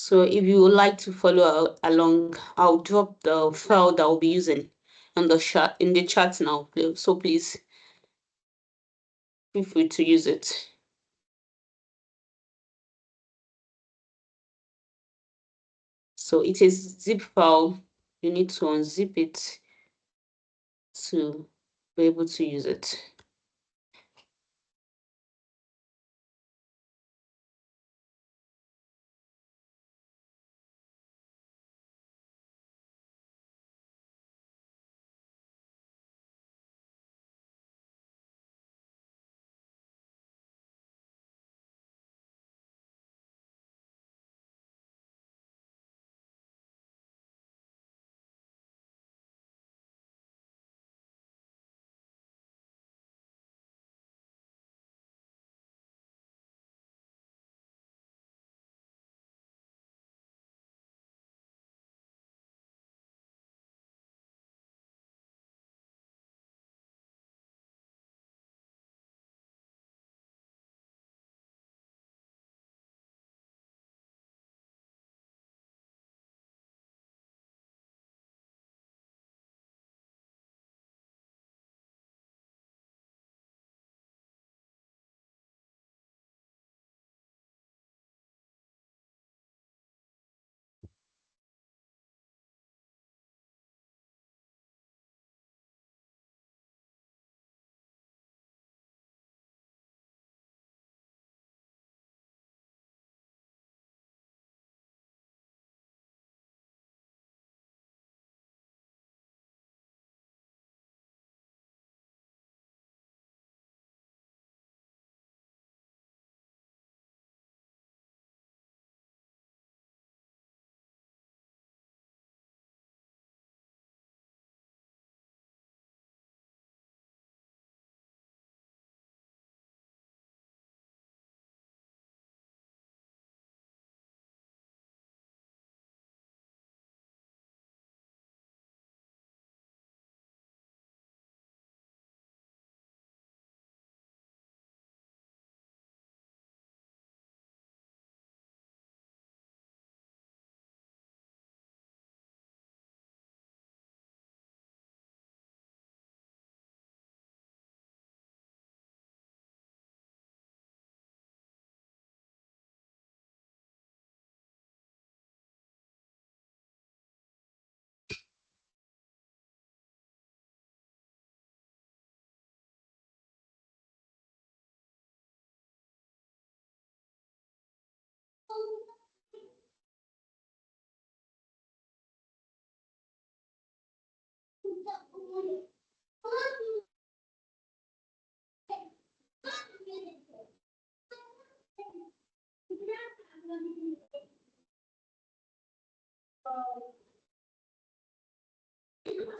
So if you would like to follow along, I'll drop the file that I'll be using on the chat in the chat now. So please feel free to use it. So it is zip file. You need to unzip it to be able to use it.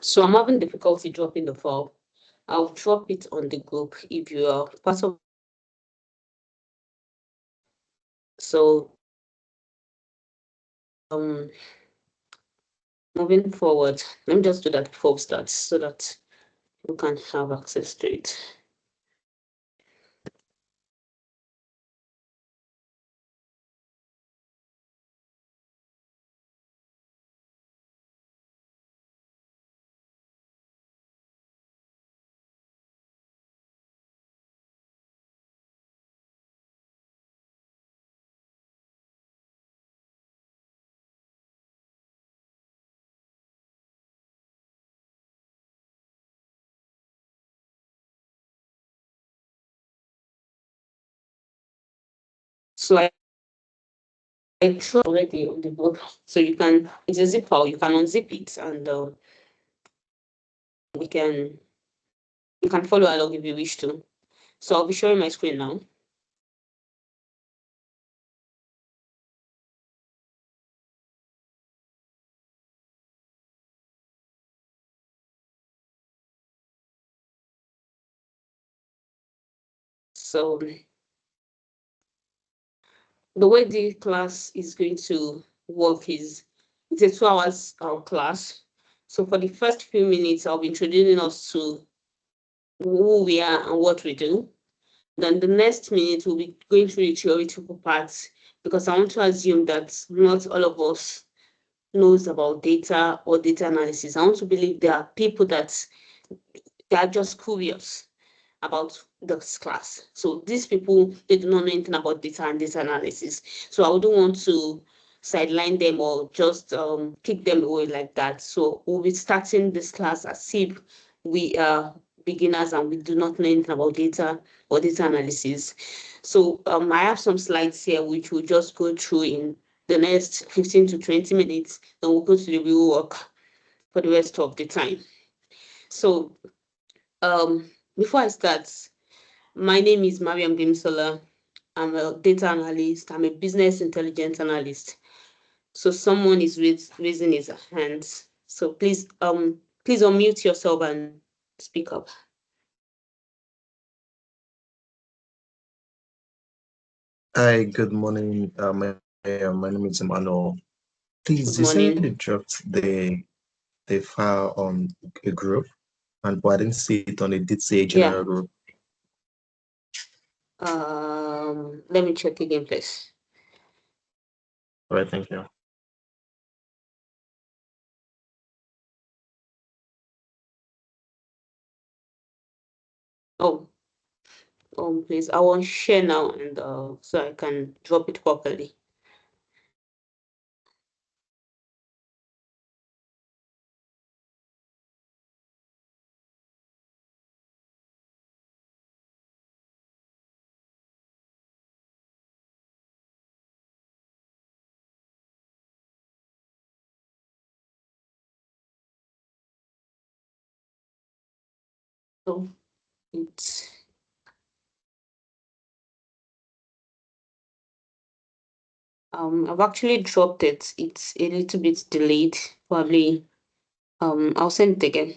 So I'm having difficulty dropping the file. I'll drop it on the group if you are part of. So moving forward, let me just do that before we start so that you can have access to it. So I dropped already on the board. So you can, it's a zip file, you can unzip it and we can, you can follow along if you wish to. So I'll be sharing my screen now. So the way the class is going to work is it's a 2 hours class. So for the first few minutes, I'll be introducing us to who we are and what we do. Then the next minute, we'll be going through the theoretical parts because I want to assume that not all of us knows about data or data analysis. I want to believe there are people that they are just curious about this class. So these people, they do not know anything about data and data analysis. So I wouldn't want to sideline them or just kick them away like that. So we'll be starting this class as if we are beginners and we do not know anything about data or data analysis. So I have some slides here which we'll just go through in the next 15 to 20 minutes, and we'll go to the real work for the rest of the time. So before I start, my name is Mariam Dimsola. I'm a data analyst. I'm a business intelligence analyst. So someone is raising his hand. So please unmute yourself and speak up. Hi, good morning. My name is Emmanuel. Please, Good you said you morning. dropped the file on a group, but I didn't see it on a did say Yeah. general group. Let me check again, please. All right, thank you. Oh, please. I want share now, and so I can drop it properly. So it's I've actually dropped it. It's a little bit delayed. Probably I'll send it again.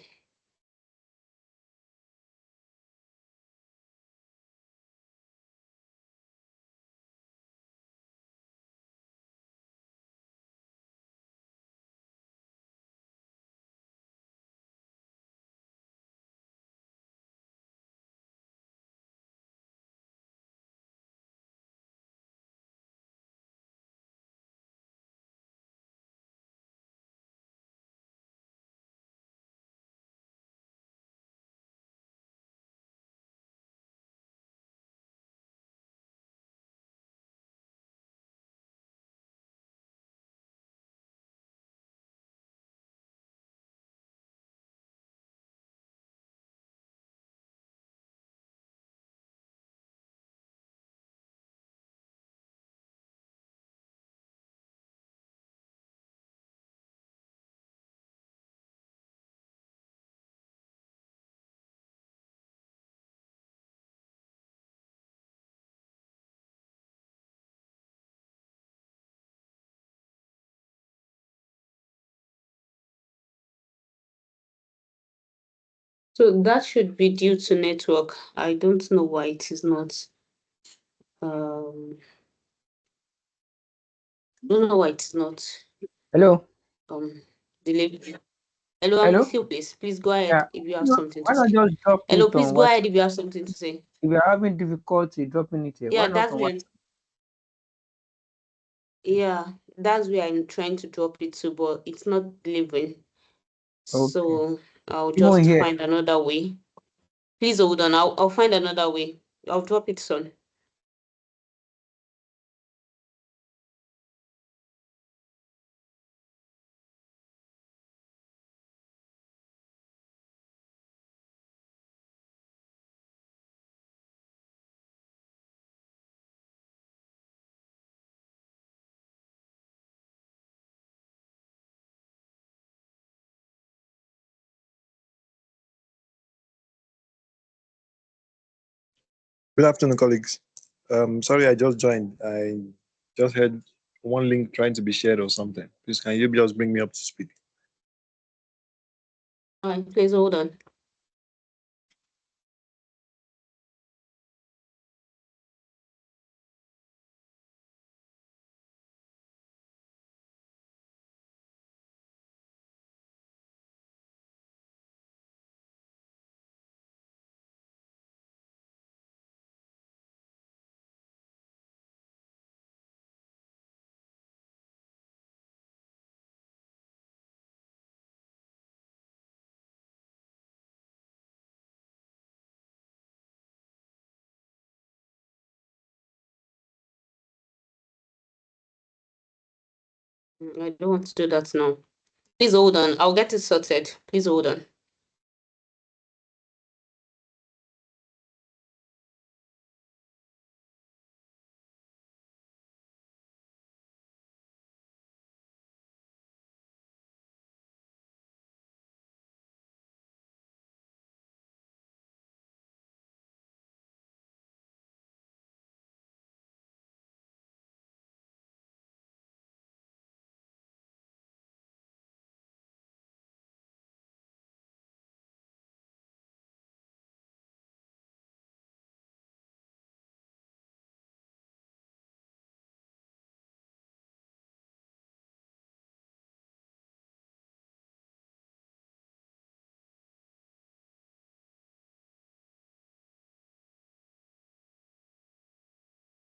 So that should be due to network. I don't know why it is not. Don't know why it is not. Hello. Um, Delayed. Hello, I'm with Hello. you, please. Please go Yeah. ahead if you have something Why to not say. just drop Hello, it please on go WhatsApp? ahead if you have something to say. If you're having difficulty dropping it here, Yeah, why not that's on where. WhatsApp? Yeah, that's where I'm trying to drop it to, but it's not delivering. Okay. So I'll Even just here. find another way. Please hold on. I'll find another way. I'll drop it soon. Good afternoon, colleagues. Sorry, I just joined. I just heard one link trying to be shared or something. Please, can you just bring me up to speed? All right, please hold on. I don't want to do that now. Please hold on. I'll get it sorted. Please hold on.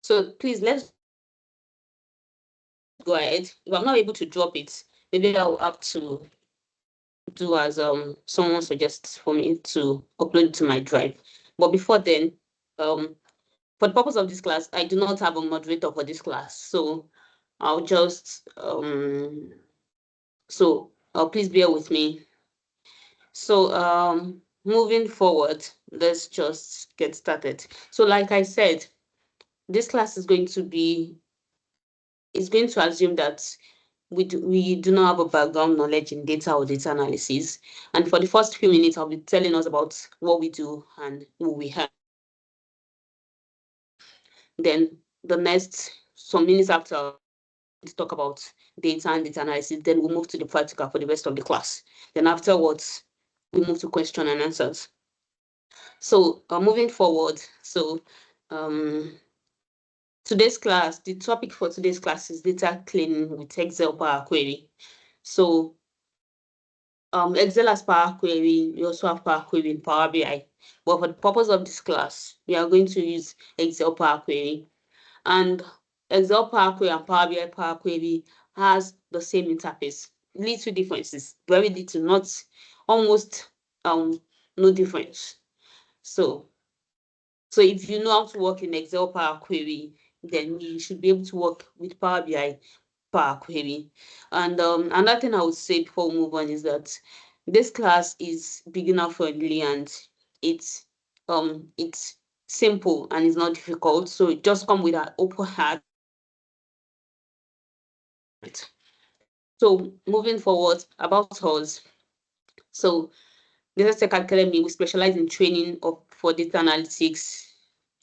So please let's go ahead. If I'm not able to drop it, maybe I'll have to do as someone suggests for me to upload it to my drive. But before then, for the purpose of this class, I do not have a moderator for this class. So I'll just please bear with me. So moving forward, let's just get started. So like I said, this class is going to assume that we do not have a background knowledge in data or data analysis. And for the first few minutes, I'll be telling us about what we do and who we have. Then the next some minutes after, to talk about data and data analysis. Then we'll move to the practical for the rest of the class. Then afterwards, we move to question and answers. So moving forward, today's class, the topic for today's class is data cleaning with Excel Power Query. So Excel has Power Query, we also have Power Query in Power BI. But for the purpose of this class, we are going to use Excel Power Query. And Excel Power Query and Power BI Power Query has the same interface. Little differences, very little, not almost no difference. So if you know how to work in Excel Power Query, then you should be able to work with Power BI Power Query. And another thing I would say before we move on is that this class is beginner friendly and it's simple and it's not difficult. So just come with an open heart. So moving forward, about us. So Data Tech Academy, we specialize in training for data analytics,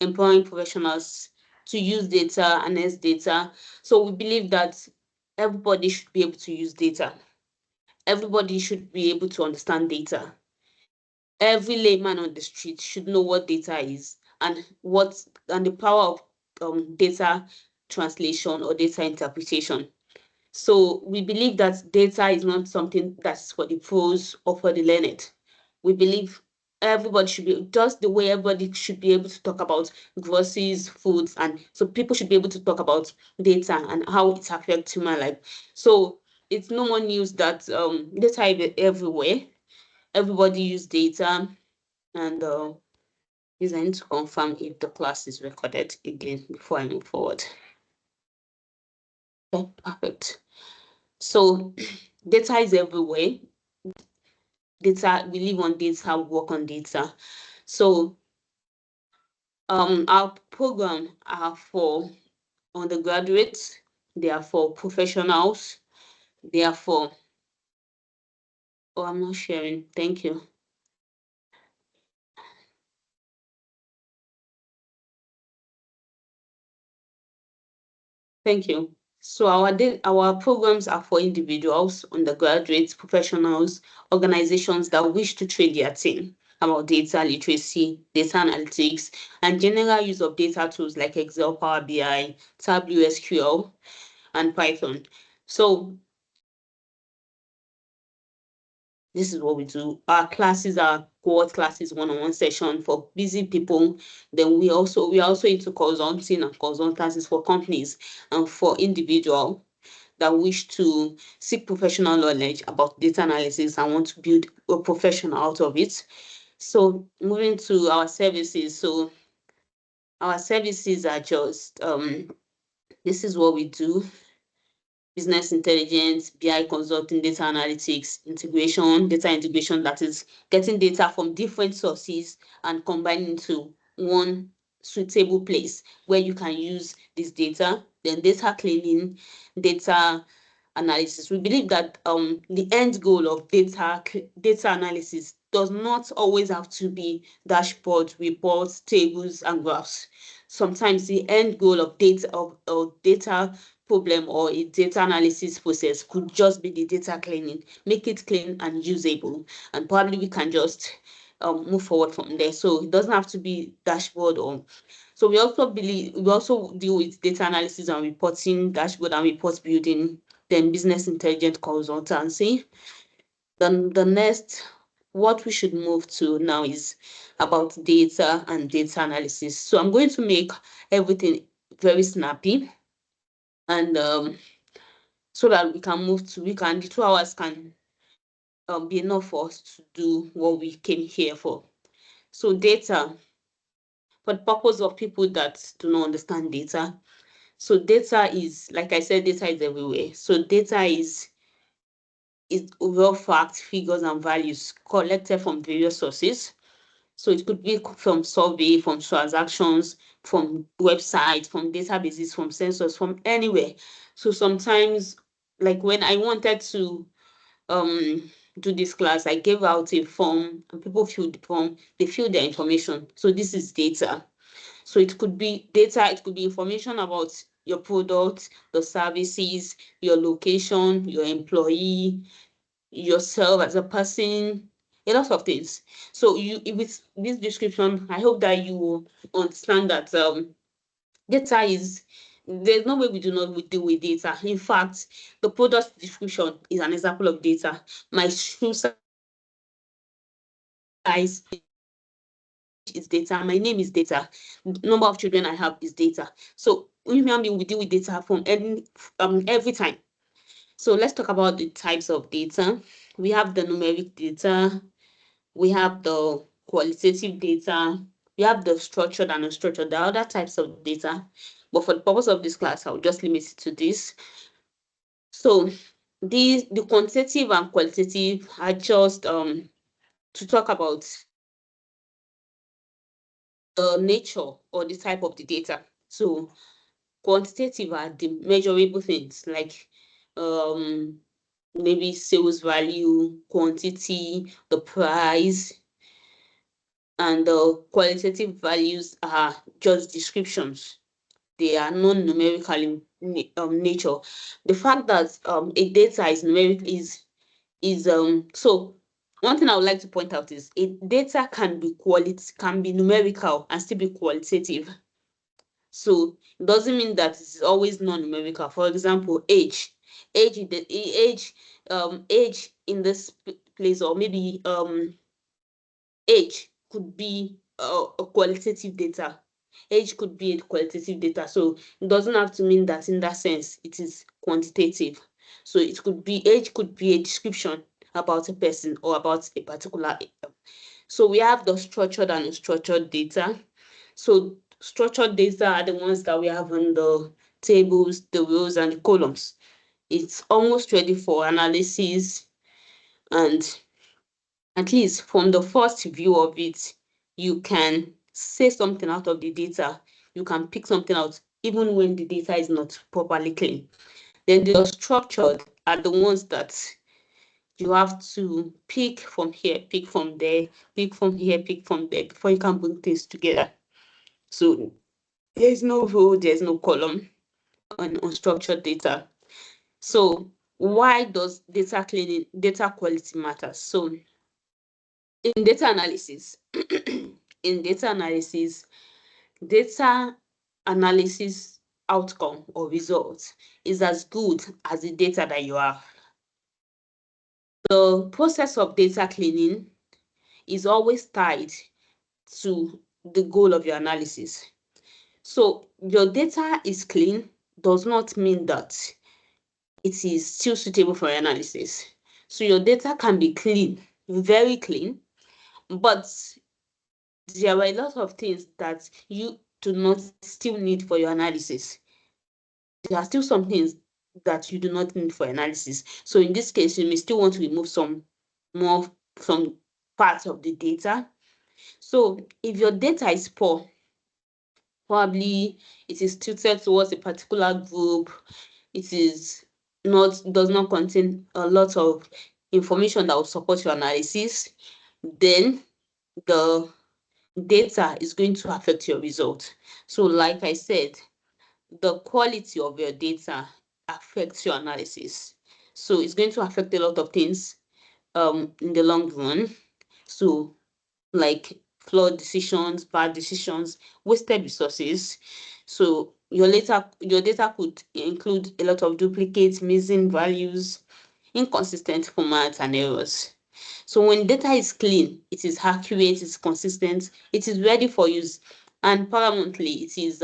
empowering professionals to use data, analyze data. So we believe that everybody should be able to use data. Everybody should be able to understand data. Every layman on the street should know what data is and the power of data translation or data interpretation. So we believe that data is not something that's for the pros or for the learned. We believe everybody should be, just the way everybody should be able to talk about groceries, foods, and so people should be able to talk about data and how it affects human life. So it's no more news that data is everywhere. Everybody use data, and is I need to confirm if the class is recorded again before I move forward. Okay, perfect. So data is everywhere. Data, we live on data, work on data. So our program are for undergraduates, they are for professionals, they are for I'm not sharing. Thank you. Thank you. So our programs are for individuals, undergraduates, professionals, organizations that wish to train their team about data literacy, data analytics, and general use of data tools like Excel, Power BI, Tableau, SQL, and Python. So this is what we do. Our classes are cohort classes, one-on-one session for busy people. Then we are also into consulting and consultancies for companies and for individuals that wish to seek professional knowledge about data analysis and want to build a profession out of it. So moving to our services. So our services are just this is what we do. business intelligence, BI consulting, data analytics, integration, data integration, that is getting data from different sources and combining into one suitable place where you can use this data. Then data cleaning, data analysis. We believe that the end goal of data analysis does not always have to be dashboards, reports, tables, and graphs. Sometimes the end goal of data problem or a data analysis process could just be the data cleaning, make it clean and usable, and probably we can just move forward from there. So it doesn't have to be dashboard or. So we also deal with data analysis and reporting, dashboard and report building, then business intelligence consultancy. Then the next, what we should move to now is about data and data analysis. So I'm going to make everything very snappy, and so that we can the 2 hours can be enough for us to do what we came here for. So data, for the purpose of people that do not understand data. So data is, like I said, data is everywhere. So data is overall facts, figures, and values collected from various sources. So it could be from survey, from transactions, from websites, from databases, from sensors, from anywhere. So sometimes, like when I wanted to do this class, I gave out a form and people filled the form, they filled their information. So this is data. So it could be data, it could be information about your product, the services, your location, your employee, yourself as a person, a lot of things. So with this description, I hope that you understand that data is, there's no way we deal with data. In fact, the product description is an example of data. My shoe size is data. My name is data. Number of children I have is data. So human being, we deal with data from every time. So let's talk about the types of data. We have the numeric data, we have the qualitative data, we have the structured and unstructured. There are other types of data, but for the purpose of this class, I'll just limit it to this. So the quantitative and qualitative are just to talk about the nature or the type of the data. So quantitative are the measurable things like maybe sales value, quantity, the price, and the qualitative values are just descriptions. They are non-numerical in nature. The fact that a data is numeric is so one thing I would like to point out is a data can be numerical and still be qualitative. So it doesn't mean that it's always non-numerical. For example, age in this place, or maybe age could be a qualitative data. Age could be a qualitative data. So it doesn't have to mean that in that sense it is quantitative. So age could be a description about a person or about a particular. So we have the structured and unstructured data. So structured data are the ones that we have in the tables, the rows, and the columns. It's almost ready for analysis, and at least from the first view of it, you can say something out of the data. You can pick something out even when the data is not properly clean. Then the structured are the ones that you have to pick from here, pick from there, pick from here, pick from there before you can bring things together. So there's no row, there's no column on unstructured data. So why does data quality matter? So in data analysis, data analysis outcome or result is as good as the data that you have. The process of data cleaning is always tied to the goal of your analysis. So your data is clean does not mean that it is still suitable for analysis. So your data can be clean, very clean, but there are a lot of things that you do not still need for your analysis. There are still some things that you do not need for analysis. So in this case, you may still want to remove some parts of the data. So if your data is poor, probably it is tilted towards a particular group, it does not contain a lot of information that will support your analysis, then the data is going to affect your result. So like I said, the quality of your data affects your analysis. So it's going to affect a lot of things in the long run. So like flawed decisions, bad decisions, wasted resources. So your data could include a lot of duplicates, missing values, inconsistent formats, and errors. So when data is clean, it is accurate, it's consistent, it is ready for use, and paramountly, it is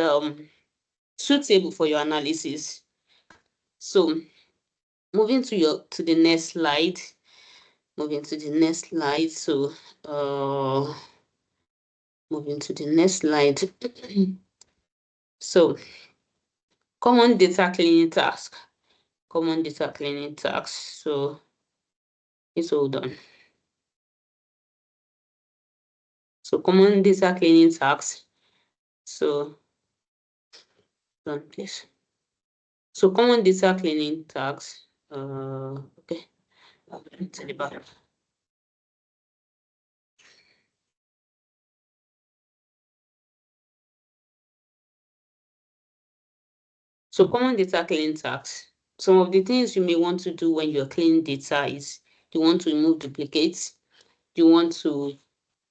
suitable for your analysis. So moving to the next slide. So moving to the next slide. So common data cleaning task. So it's all done. So common data cleaning tasks. So done, please. So common data cleaning tasks. Okay. To the back. So common data cleaning tasks. Some of the things you may want to do when you're cleaning data is you want to remove duplicates, you want to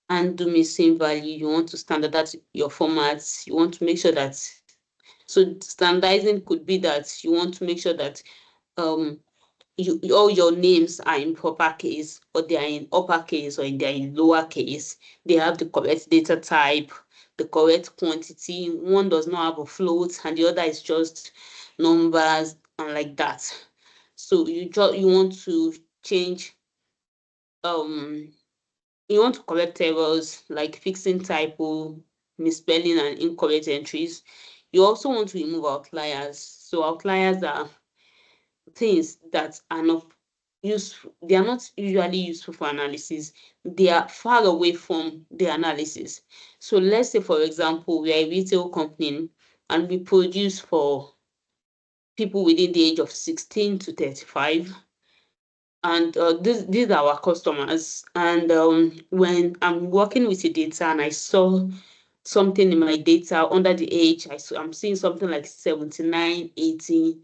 undo missing value, you want to standardize your formats, you want to make sure that, so standardizing could be that you want to make sure that all your names are in proper case, or they are in uppercase, or they are in lowercase. They have the correct data type, the correct quantity. One does not have a float, and the other is just numbers and like that. So you want to change. You want to correct errors like fixing typo, misspelling, and incorrect entries. You also want to remove outliers. So outliers are things that are not useful. They are not usually useful for analysis. They are far away from the analysis. So let's say, for example, we are a retail company and we produce for people within the age of 16 to 35. And these are our customers. And when I'm working with the data and I saw something in my data under the age, I'm seeing something like 79, 80.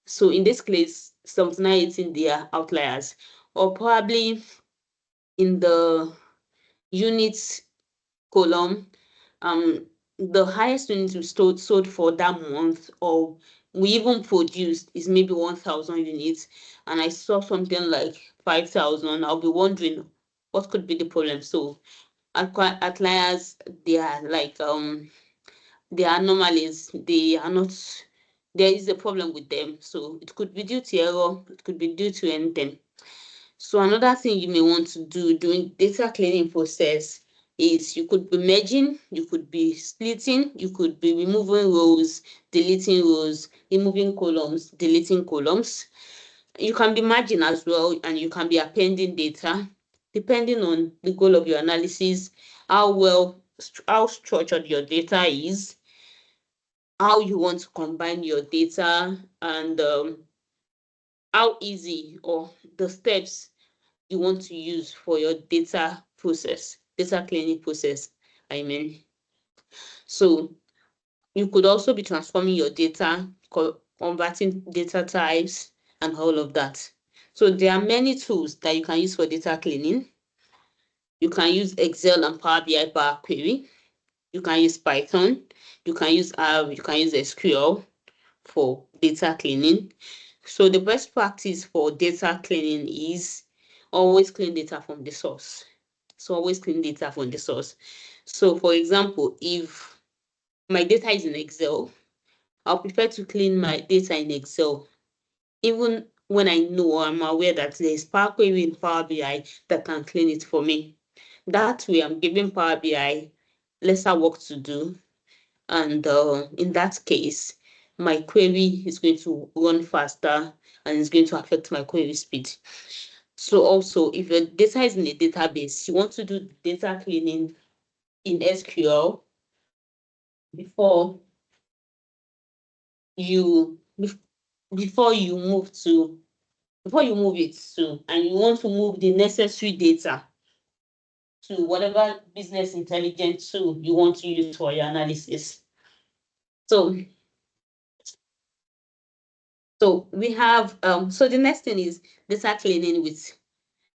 So in this case, 79, 18, they are outliers. Or probably in the units column, the highest units we sold for that month, or we even produced, is maybe 1,000 units, and I saw something like 5,000. I'll be wondering what could be the problem. So outliers, they are like they are anomalies. They are not. There is a problem with them. So it could be due to error. It could be due to anything. So another thing you may want to do during data cleaning process is you could be merging, you could be splitting, you could be removing rows, deleting rows, removing columns, deleting columns. You can be merging as well, and you can be appending data, depending on the goal of your analysis, how structured your data is, how you want to combine your data, and how easy, or the steps you want to use for your data cleaning process, I mean. So you could also be transforming your data, converting data types, and all of that. So there are many tools that you can use for data cleaning. You can use Excel and Power BI Power Query. You can use Python. You can use R. You can use SQL for data cleaning. So the best practice for data cleaning is always clean data from the source. So always clean data from the source. So for example, if my data is in Excel, I'll prefer to clean my data in Excel, even when I know, or I'm aware that there's Power Query in Power BI that can clean it for me. That way, I'm giving Power BI lesser work to do. And in that case, my query is going to run faster and it's going to affect my query speed. So also, if your data is in a database, you want to do data cleaning in SQL before you before you move it to, and you want to move the necessary data to whatever business intelligence tool you want to use for your analysis. So we have so the next thing is data cleaning with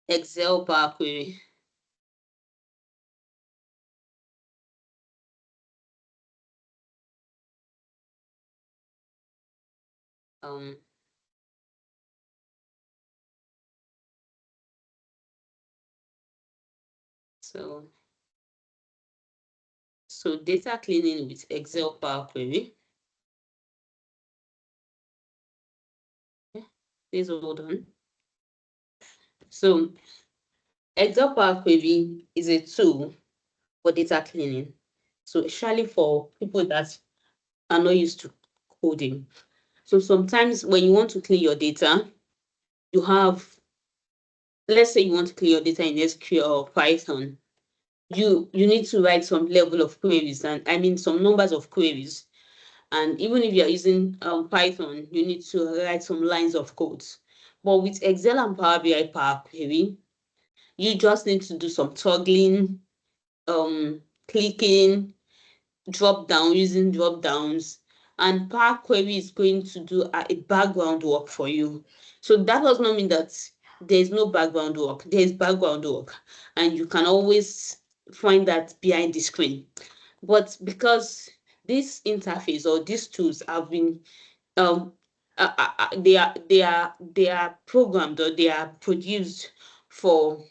Excel Power Query. So data cleaning with Excel Power Query. Please hold on. So Excel Power Query is a tool for data cleaning. So especially for people that are not used to coding. So sometimes when you want to clean your data, you have, let's say you want to clean your data in SQL or Python, you need to write some level of queries, and I mean some numbers of queries. And even if you're using Python, you need to write some lines of codes. But with Excel and Power BI Power Query, you just need to do some toggling, clicking, drop down, using drop downs, and Power Query is going to do a background work for you. So that does not mean that there's no background work. There's background work, and you can always find that behind the screen. But because this interface or these tools have been they are programmed, or they are produced for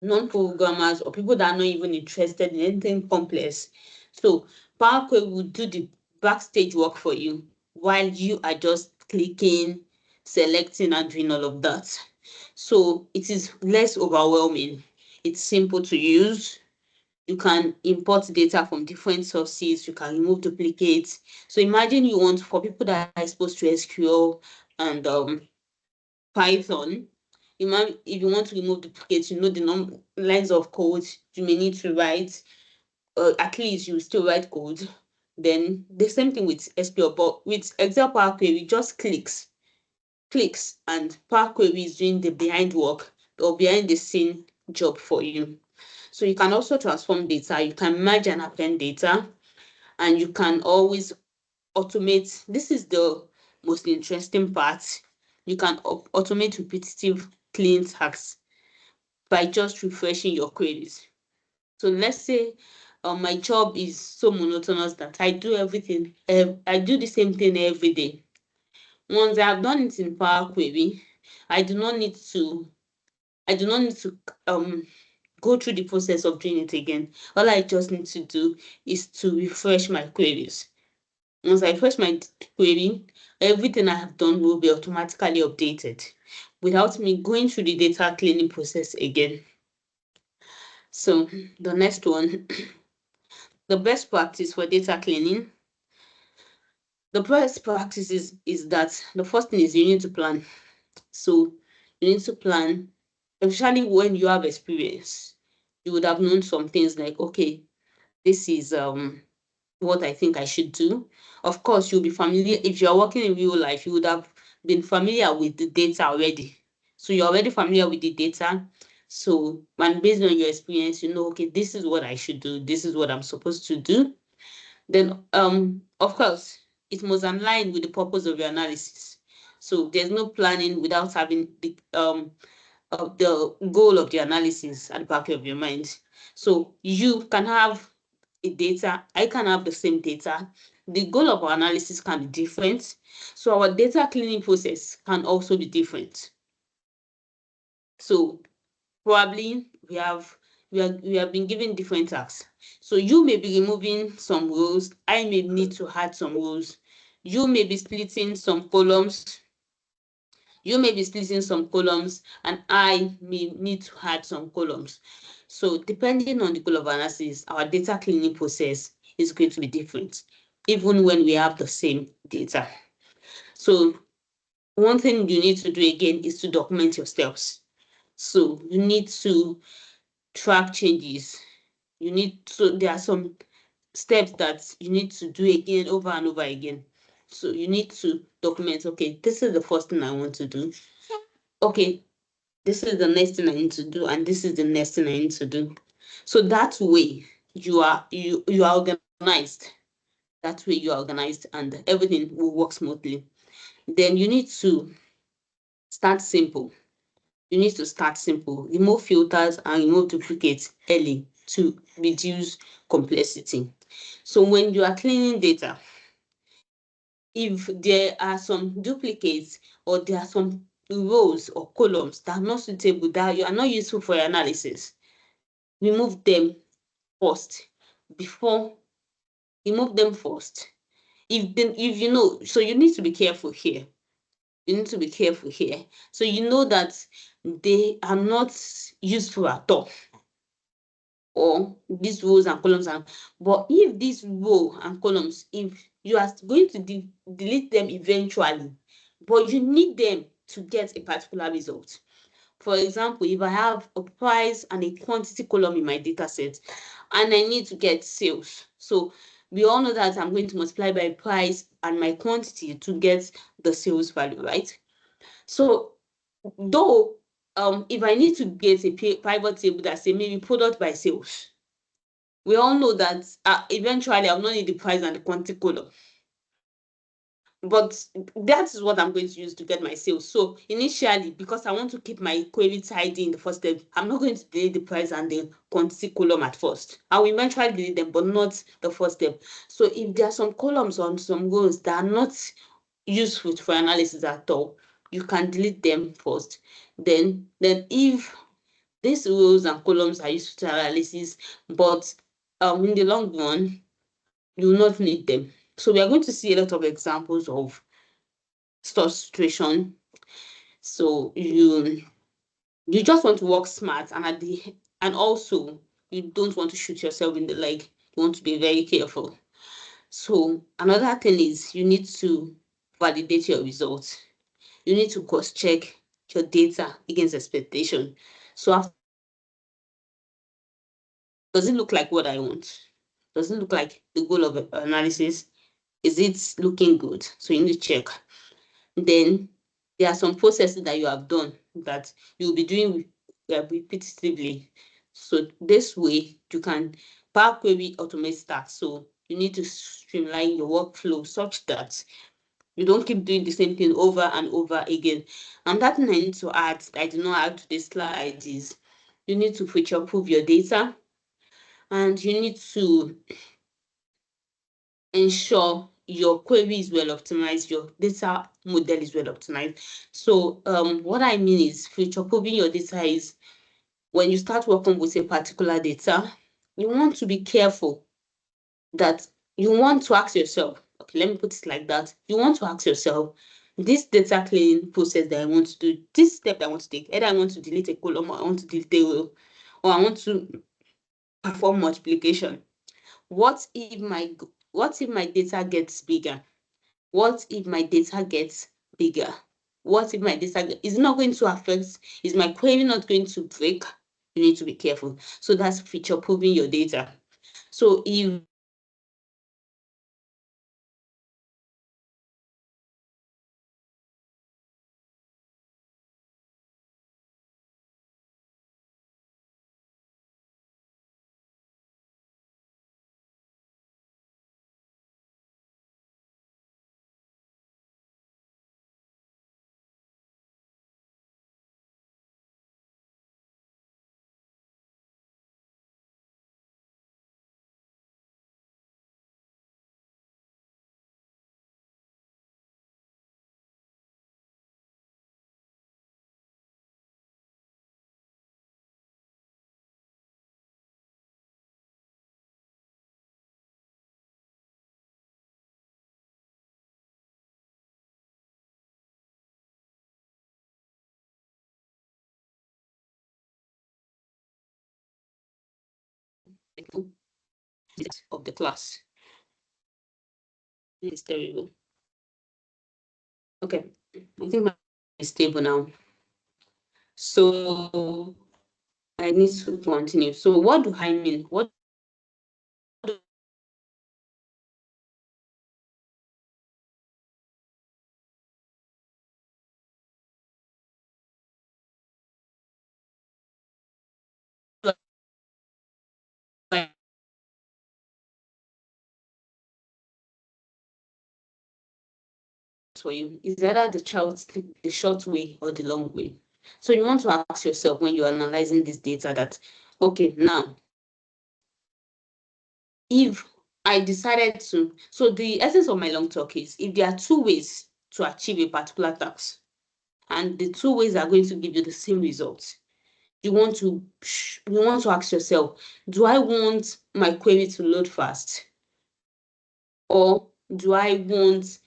non-programmers or people that are not even interested in anything complex. So Power Query will do the backstage work for you while you are just clicking, selecting, and doing all of that. So it is less overwhelming. It's simple to use. You can import data from different sources. You can remove duplicates. So imagine you want, for people that are exposed to SQL and Python, if you want to remove duplicates, you know the lines of code you may need to write, at least you still write code. Then the same thing with SQL, but with Excel Power Query, just clicks, and Power Query is doing the behind work or behind the scene job for you. So you can also transform data, you can merge and append data, and you can always automate. This is the most interesting part. You can automate repetitive clean tasks by just refreshing your queries. So let's say my job is so monotonous that I do everything, I do the same thing every day. Once I have done it in Power Query, I do not need to go through the process of doing it again. All I just need to do is to refresh my queries. Once I refresh my query, everything I have done will be automatically updated without me going through the data cleaning process again. So the next one, the best practice for data cleaning. The best practice is that the first thing is you need to plan. So you need to plan, especially when you have experience. You would have known some things like, okay, this is what I think I should do. Of course, you'll be familiar. If you're working in real life, you would have been familiar with the data already. So you're already familiar with the data. So, and based on your experience, you know, okay, this is what I should do. This is what I'm supposed to do. Then, of course, it must align with the purpose of your analysis. So there's no planning without having the goal of the analysis at the back of your mind. So you can have data, I can have the same data. The goal of our analysis can be different. So our data cleaning process can also be different. So probably we have been given different tasks. So you may be removing some rows, I may need to add some rows. You may be splitting some columns. And I may need to add some columns. So depending on the goal of analysis, our data cleaning process is going to be different. even when we have the same data. So one thing you need to do again is to document your steps. So you need to track changes. There are some steps that you need to do again over and over again. So you need to document, okay, this is the first thing I want to do. Okay, this is the next thing I need to do, and this is the next thing I need to do. So that way you are organized. That way you are organized and everything will work smoothly. Then you need to start simple. You need to start simple. Remove filters and remove duplicates early to reduce complexity. So when you are cleaning data, if there are some duplicates or there are some rows or columns that are not suitable, that you are not useful for your analysis, remove them first before remove them first. If you know, so you need to be careful here. You need to be careful here. So you know that they are not useful at all. Or these rows and columns but if these row and columns, if you are going to delete them eventually, but you need them to get a particular result. For example, if I have a price and a quantity column in my data set and I need to get sales, so we all know that I'm going to multiply by price and my quantity to get the sales value, right? So though if I need to get a pivot table that say maybe product by sales, we all know that eventually I'll not need the price and the quantity column. But that is what I'm going to use to get my sales. So initially, because I want to keep my query tidy in the first step, I'm not going to delete the price and the quantity column at first. I will eventually delete them, but not the first step. So if there are some columns on some rows that are not useful for analysis at all, you can delete them first. Then if these rows and columns are useful to analysis, but in the long run, you will not need them. So we are going to see a lot of examples of such situation. So you just want to work smart, and also you don't want to shoot yourself in the leg. You want to be very careful. So another thing is you need to validate your results. You need to cross-check your data against expectation. So does it look like what I want? Does it look like the goal of analysis? Is it looking good? So you need to check. Then there are some processes that you have done that you'll be doing repetitively. So this way you can Power Query automate that. So you need to streamline your workflow such that you don't keep doing the same thing over and over again. And that thing I need to add, I did not add to this slide, is you need to future proof your data, and you need to ensure your query is well optimized, your data model is well optimized. So what I mean is future proofing your data is when you start working with a particular data, you want to be careful that you want to ask yourself, okay, let me put it like that. You want to ask yourself, this data cleaning process that I want to do, this step that I want to take, either I want to delete a column or I want to delete a row, or I want to perform multiplication. What if my data gets bigger? What if my data gets bigger? What if my data is not going to affect? Is my query not going to break? You need to be careful. So that's future proofing your data. So if of the class. It's terrible. Okay, I think my is stable now. So I need to continue. So what do I mean? What do I for you? Is either the short way or the long way. So you want to ask yourself when you're analyzing this data that, okay, now if I decided to, so the essence of my long talk is if there are two ways to achieve a particular task, and the two ways are going to give you the same results, you want to ask yourself, do I want my query to load fast, or do I want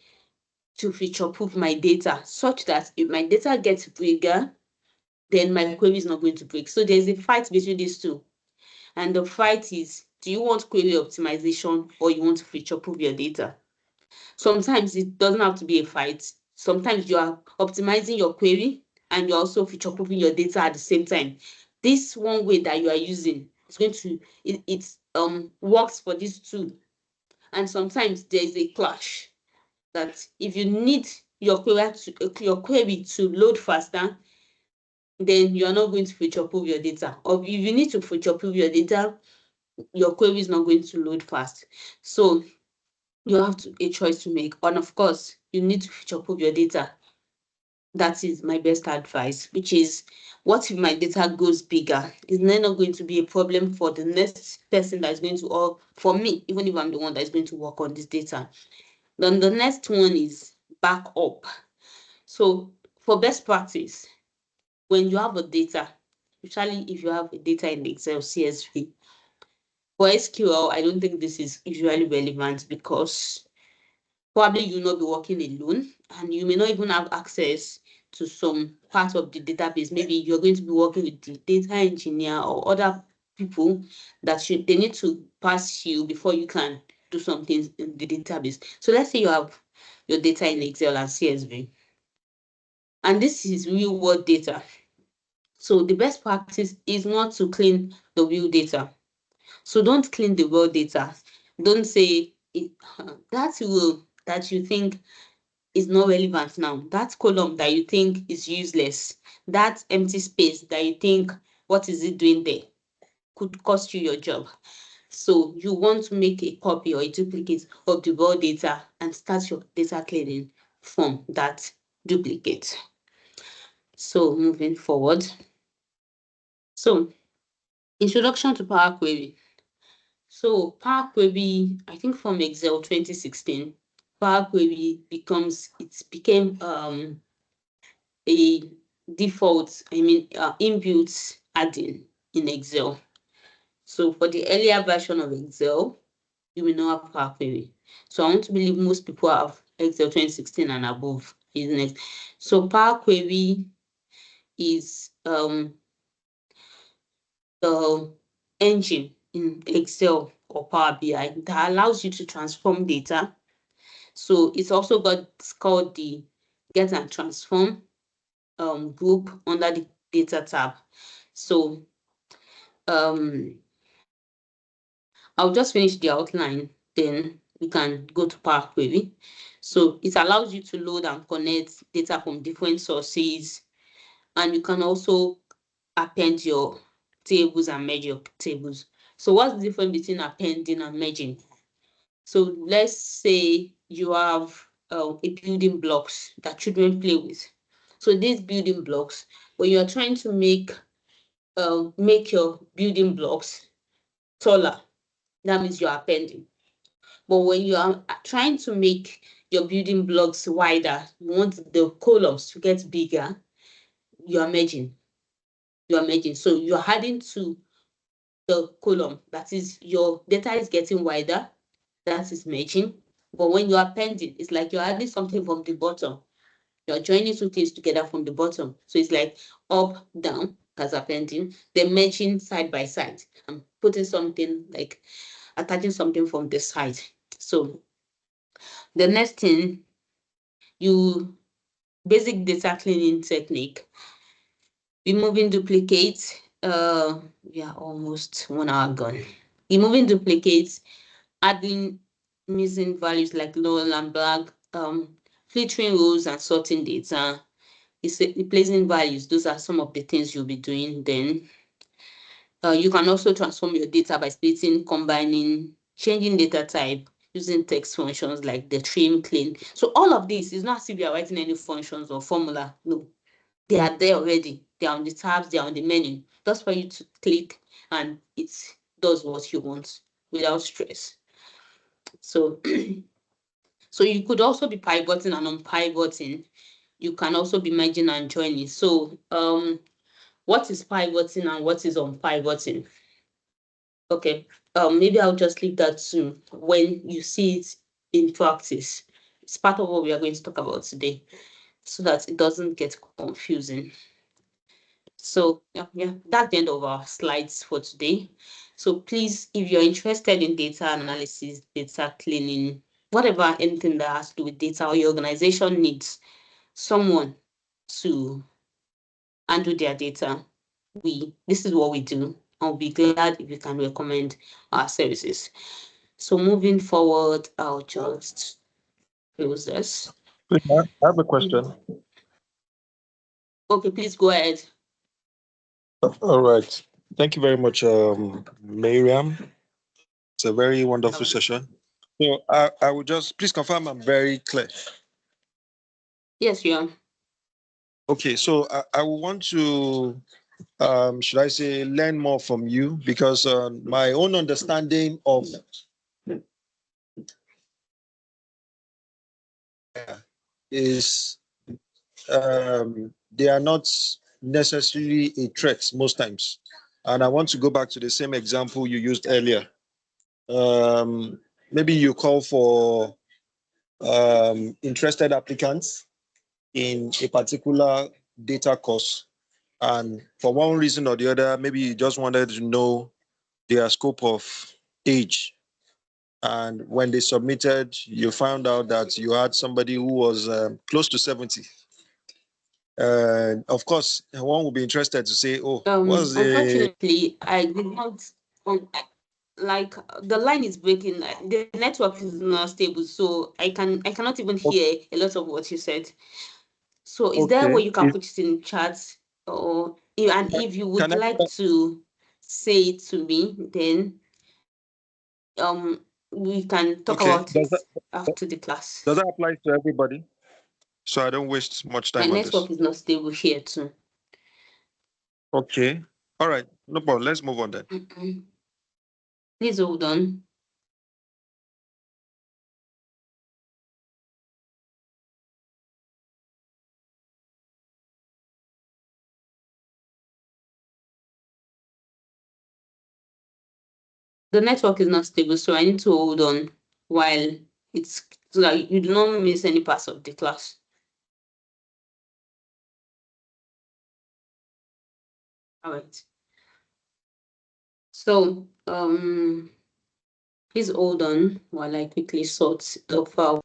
to feature proof my data such that if my data gets bigger, then my query is not going to break? So there's a fight between these two. And the fight is, do you want query optimization or you want to feature proof your data? Sometimes it doesn't have to be a fight. Sometimes you are optimizing your query and you're also feature proofing your data at the same time. This one way that you are using is going to, it works for these two. And sometimes there's a clash that if you need your query to load faster, then you are not going to feature proof your data. Or if you need to feature proof your data, your query is not going to load fast. So you have a choice to make. And of course, you need to feature proof your data. That is my best advice, which is, what if my data goes bigger? Is there not going to be a problem for the next person that is going to, or for me, even if I'm the one that is going to work on this data? Then the next one is back up. So for best practice, when you have a data, especially if you have a data in Excel CSV, for SQL, I don't think this is usually relevant because probably you'll not be working alone and you may not even have access to some part of the database. Maybe you're going to be working with the data engineer or other people that they need to pass you before you can do something in the database. So let's say you have your data in Excel and CSV, and this is real world data. So the best practice is not to clean the real data. So don't clean the raw data. Don't say that rule that you think is not relevant now, that column that you think is useless, that empty space that you think, what is it doing there, could cost you your job. So you want to make a copy or a duplicate of the raw data and start your data cleaning from that duplicate. So moving forward. So introduction to Power Query. So Power Query, I think from Excel 2016, Power Query became a default, inbuilt add-in in Excel. So for the earlier version of Excel, you will not have Power Query. So I want to believe most people have Excel 2016 and above, isn't it? So Power Query is the engine in Excel or Power BI that allows you to transform data. So it's also called the Get and Transform group under the Data tab. So I'll just finish the outline, then we can go to Power Query. So it allows you to load and connect data from different sources, and you can also append your tables and merge your tables. So what's the difference between appending and merging? So let's say you have a building blocks that children play with. So these building blocks, when you're trying to make your building blocks taller, that means you're appending. But when you are trying to make your building blocks wider, you want the columns to get bigger, you are merging. So you're adding to the column, that is, your data is getting wider, that is merging. But when you're appending, it's like you're adding something from the bottom. You're joining two things together from the bottom. So it's like up, down, that's appending, then merging side by side and putting something, like attaching something from the side. So The next thing, basic data cleaning technique, removing duplicates. We are almost 1 hour gone. Removing duplicates, adding missing values like null and blank, filtering rows and sorting data, replacing values. Those are some of the things you'll be doing then. You can also transform your data by splitting, combining, changing data type, using text functions like the trim, clean. So all of this is not as if you are writing any functions or formula. No, they are there already. They are on the tabs, they are on the menu. Just for you to click and it does what you want without stress. So, so you could also be pivoting and unpivoting. You can also be merging and joining. So, what is pivoting and what is unpivoting? Okay, maybe I'll just leave that to when you see it in practice. It's part of what we are going to talk about today, so that it doesn't get confusing. So yeah, that's the end of our slides for today. So please, if you're interested in data analysis, data cleaning, whatever, anything that has to do with data, or your organization needs someone to handle their data, this is what we do. I'll be glad if you can recommend our services. So moving forward, I'll just close this. I have a question. Okay, please go ahead. All right. Thank you very much, Miriam. It's a very wonderful session. So I would just please confirm I'm very clear. Yes, you are. Okay, so I would want to, should I say, learn more from you because my own understanding of is they are not necessarily a threat most times. And I want to go back to the same example you used earlier. Maybe you call for interested applicants in a particular data course. And for one reason or the other, maybe you just wanted to know their scope of age. And when they submitted, you found out that you had somebody who was close to 70. Of course, one will be interested to say, oh, what's the... Unfortunately, I did not, like, the line is breaking. The network is not stable, so I cannot even hear a lot of what you said. So is there a way you can put it in chat, or if you would like to say it to me, then we can talk about it after the class. Does that apply to everybody? So I don't waste much My time on this. network is not stable here too. Okay. All right. No problem. Let's move on then. Please hold on. The network is not stable, so I need to hold on while it's so that you do not miss any parts of the class. All right. So please hold on while I quickly sort the file.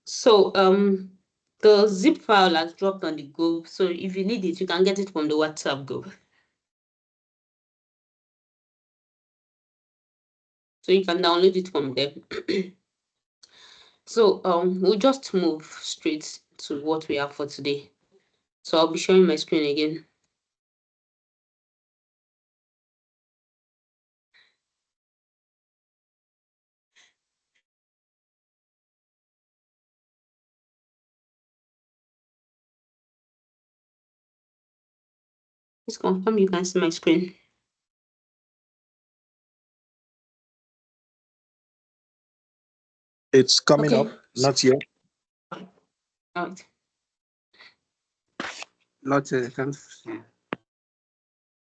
So the zip file has dropped on the group. So if you need it, you can get it from the WhatsApp group. So you can download it from there. So we'll just move straight to what we have for today. So I'll be showing my screen again. Please confirm you can see my screen. It's coming Okay. up, not yet. All right. Not I can't see.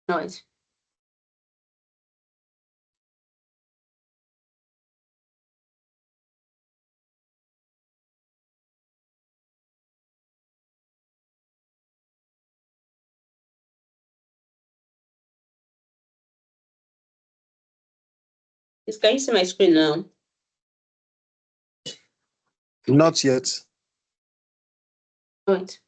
All right. Can you see my screen now? Not yet. All right.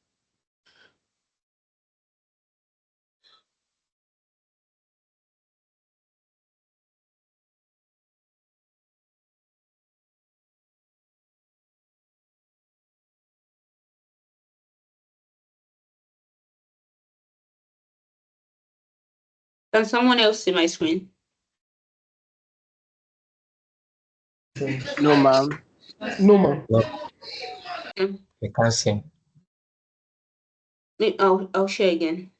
Can someone else see my screen? No, ma'am. No, ma'am. No, Okay. we can't see. I'll share again.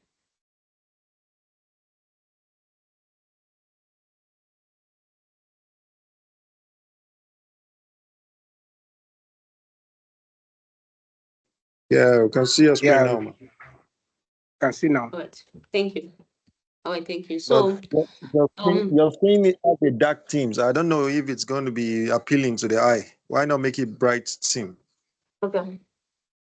Yeah, we can see your screen Yeah, now, we man. can see now. All right. Thank you. All right. Thank you. So But your screen has a dark themes. I don't know if it's going to be appealing to the eye. Why not make it bright theme? okay.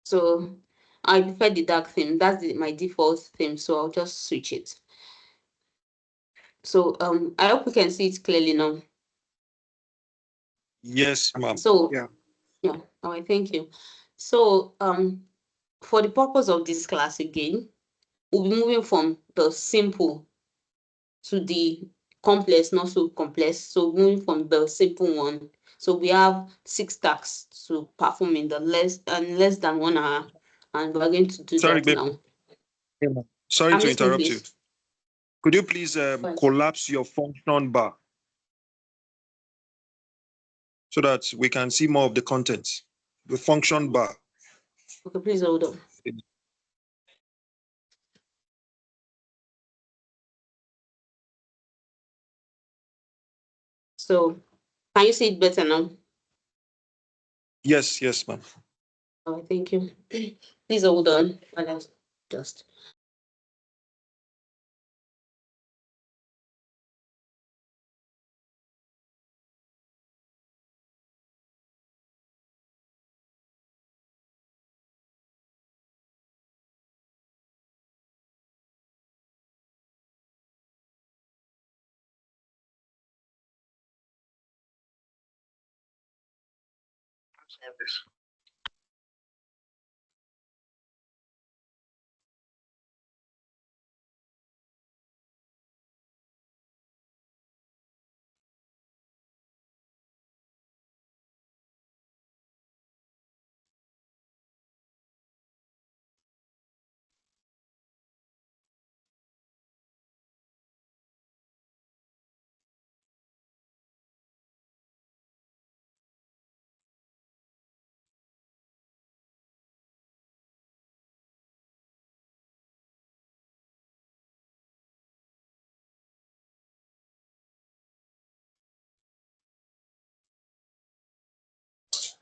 So I prefer the dark theme. That's my default theme. So I'll just switch it. So I hope we can see it clearly now. Yes, ma'am. So Yeah. yeah. All right. Thank you. So for the purpose of this class again, we'll be moving from the simple to the complex, not so complex. So moving from the simple one. So we have 6 tasks to perform in the less than 1 hour, and we're going to do Sorry, that babe. now. Sorry I'm to listening, interrupt you. please. Could you please Right. collapse your function bar so that we can see more of the contents? The function bar. Okay, please hold on. So can you see it better now? Yes, yes, ma'am. All right, thank you. Please hold on while I just.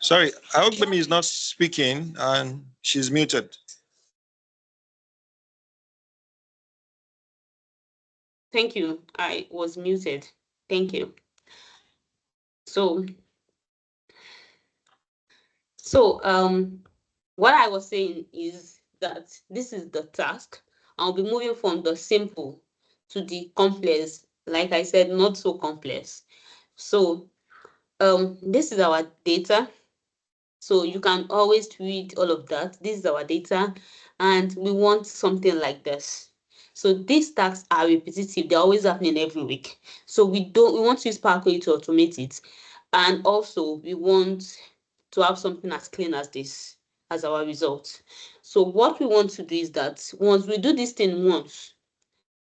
Sorry, I hope Bemi is not speaking and she's muted. Thank you. I was muted. Thank you. So what I was saying is that this is the task. I'll be moving from the simple to the complex. Like I said, not so complex. So this is our data. So you can always read all of that. This is our data, and we want something like this. So these tasks are repetitive, they're always happening every week. So we want to use Power Query to automate it. And also we want to have something as clean as this as our result. So what we want to do is that once we do this thing once,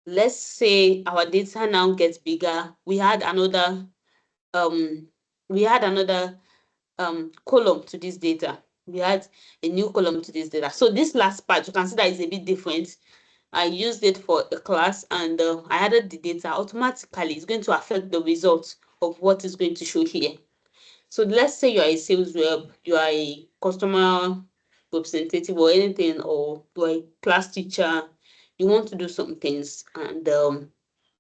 let's say our data now gets bigger. We had another column to this data. We had a new column to this data. So this last part, you can see that is a bit different. I used it for a class, and I added the data. Automatically, it's going to affect the result of what is going to show here. So let's say you are a sales rep, you are a customer representative or anything, or you are a class teacher. You want to do some things, and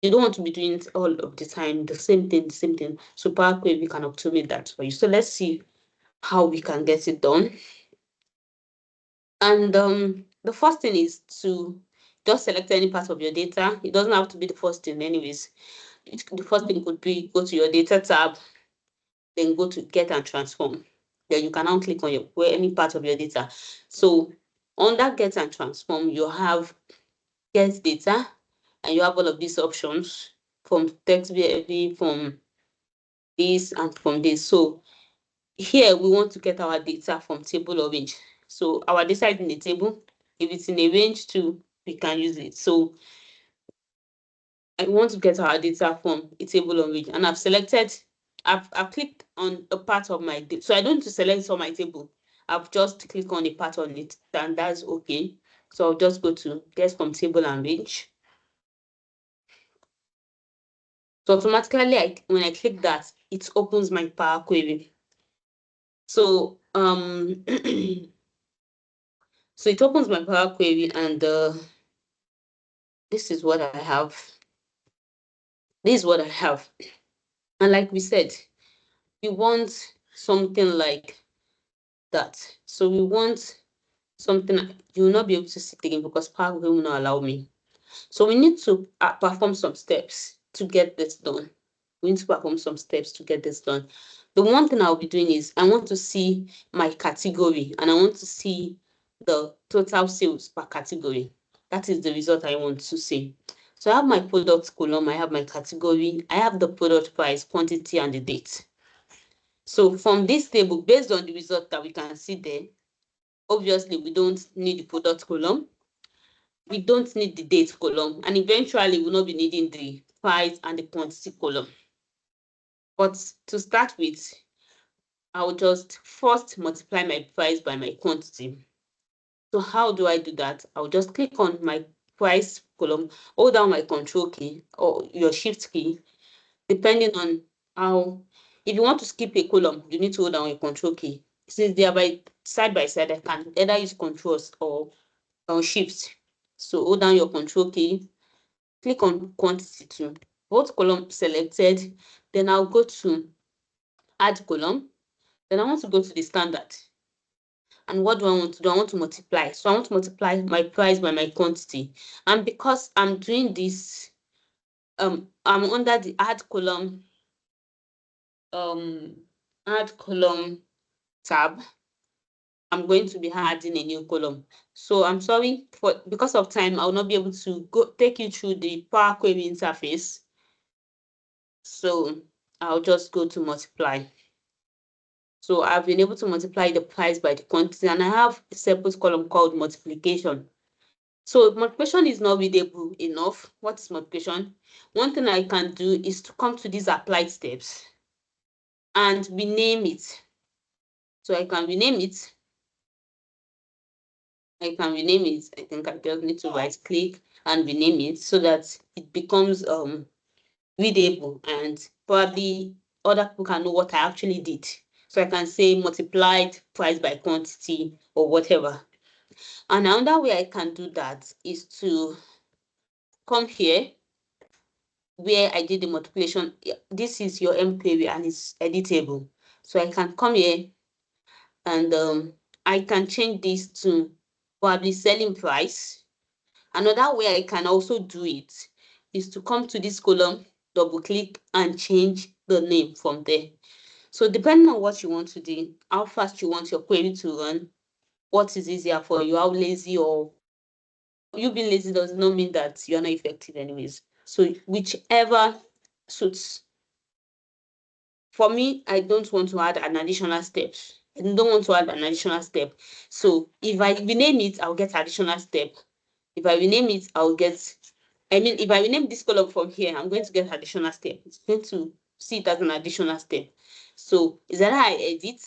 you don't want to be doing it all of the time, the same thing. So Power Query can automate that for you. So let's see how we can get it done. And the first thing is to just select any part of your data. It doesn't have to be the first thing anyways. The first thing could be go to your data tab, then go to get and transform. Then you can now click on any part of your data. So under get and transform, you have get data, and you have all of these options from text VLV, from this, and from this. So here we want to get our data from table or range. So our data is in a table. If it's in a range too, we can use it. So I want to get our data from a table or range, and I've clicked on a part of my data. So I don't need to select on my table. I've just clicked on a part on it, and that's okay. So I'll just go to get from table and range. So automatically, when I click that, it opens my Power Query. So so it opens my Power Query, and this is what I have. This is what I have. And like we said, we want something like that. So we want something you will not be able to see again because Power Query will not allow me. So we need to perform some steps to get this done. We need to perform some steps to get this done. The one thing I'll be doing is I want to see my category, and I want to see the total sales per category. That is the result I want to see. So I have my product column, I have my category, I have the product price, quantity, and the date. So from this table, based on the result that we can see there, obviously we don't need the product column, we don't need the date column, and eventually we'll not be needing the price and the quantity column. But to start with, I'll just first multiply my price by my quantity. So how do I do that? I'll just click on my price column, hold down my control key or your shift key, depending on how. If you want to skip a column, you need to hold down your control key. Since they are side by side, I can either use controls or shift. So hold down your control key, click on quantity too. Both column selected, then I'll go to add column. Then I want to go to the standard. And what do I want to do? I want to multiply. So I want to multiply my price by my quantity. And because I'm doing this, I'm under the add column tab. I'm going to be adding a new column. So I'm sorry, because of time, I will not be able to take you through the Power Query interface. So I'll just go to multiply. So I've been able to multiply the price by the quantity, and I have a separate column called multiplication. So multiplication is not readable enough. What is multiplication? One thing I can do is to come to these applied steps and rename it. So I can rename it. I think I just need to right click and rename it so that it becomes readable, and probably other people can know what I actually did. So I can say multiplied price by quantity or whatever. And another way I can do that is to come here where I did the multiplication. This is your query and it's editable. So I can come here and I can change this to probably selling price. Another way I can also do it is to come to this column, double click and change the name from there. So depending on what you want to do, how fast you want your query to run, what is easier for you, how lazy or you being lazy does not mean that you're not effective anyways. So whichever suits. For me, I don't want to add an additional step. I don't want to add an additional step. So if I rename it, I'll get additional step. If I rename it, if I rename this column from here, I'm going to get additional step. It's going to see it as an additional step. So is that I edit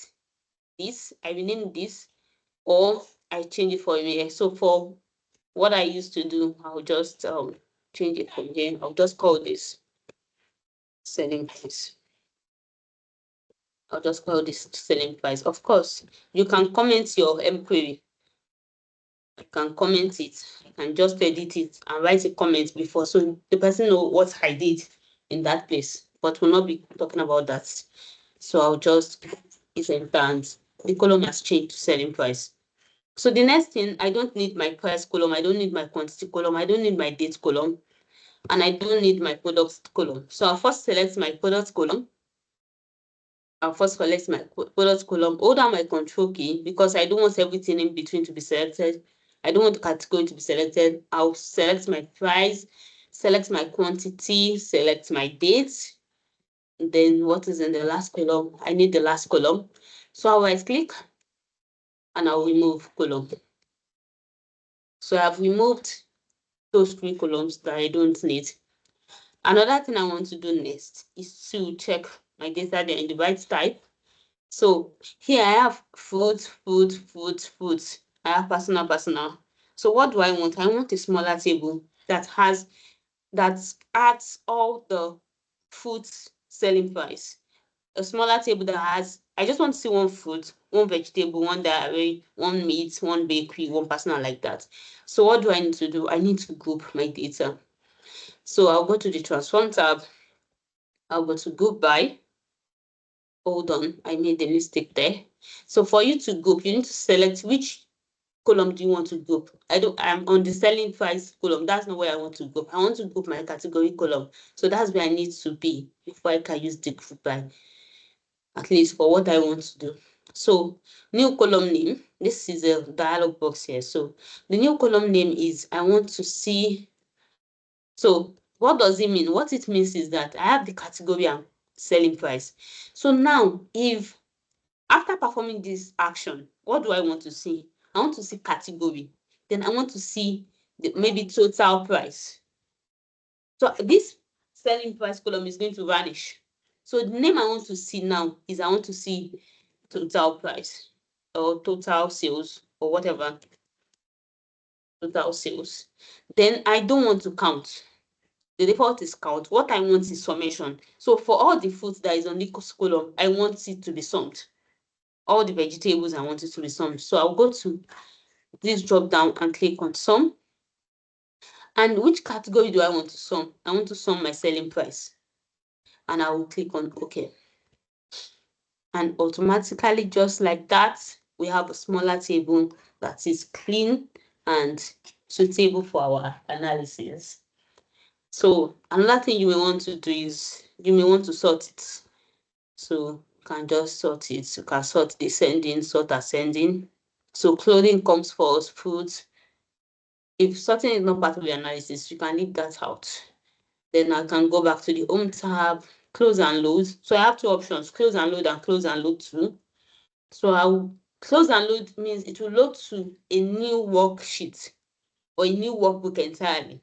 this, I rename this, or I change it for me. So for what I used to do, I'll just change it from here. I'll just call this selling price. I'll just call this selling price. Of course, you can comment your query. You can comment it. You can just edit it and write a comment before, so the person know what I did in that place. But we'll not be talking about that. So I'll just hit enter and the column has changed to selling price. So the next thing, I don't need my price column. I don't need my quantity column. I don't need my date column. And I don't need my product column. So I'll first select my product column. I'll first select my product column, hold down my control key because I don't want everything in between to be selected. I don't want the category to be selected. I'll select my price, select my quantity, select my date. Then what is in the last column? I need the last column. So I'll right click and I'll remove column. So I've removed those 3 columns that I don't need. Another thing I want to do next is to check my data there in the right type. So here I have food. I have personal. So what do I want? I want a smaller table that adds all the food selling price. A smaller table that has, I just want to see one fruit, one vegetable, one dairy, one meat, one bakery, one personal, like that. So what do I need to do? I need to group my data. So I'll go to the transform tab. I'll go to group by. Hold on, I made a mistake there. So for you to group, you need to select which column do you want to group. I'm on the selling price column. That's not where I want to group. I want to group my category column. So that's where I need to be before I can use the group by, at least for what I want to do. So new column name, this is a dialog box here. So the new column name is, I want to see. So what does it mean? What it means is that I have the category and selling price. So now, if after performing this action, what do I want to see? I want to see category. Then I want to see maybe total price. So this selling price column is going to vanish. So the name I want to see now is, I want to see total price or total sales or whatever. Total sales. Then I don't want to count. The default is count. What I want is summation. So for all the foods that is on this column, I want it to be summed. All the vegetables, I want it to be summed. So I'll go to this drop down and click on sum. And which category do I want to sum? I want to sum my selling price. And I will click on OK. And automatically, just like that, we have a smaller table that is clean and suitable for our analysis. So another thing you may want to do is, you may want to sort it. So you can just sort it. You can sort descending, sort ascending. So clothing comes first, foods. If sorting is not part of the analysis, you can leave that out. Then I can go back to the home tab, close and load. So I have 2 options, close and close and load too. So I'll close and load means it will load to a new worksheet or a new workbook entirely.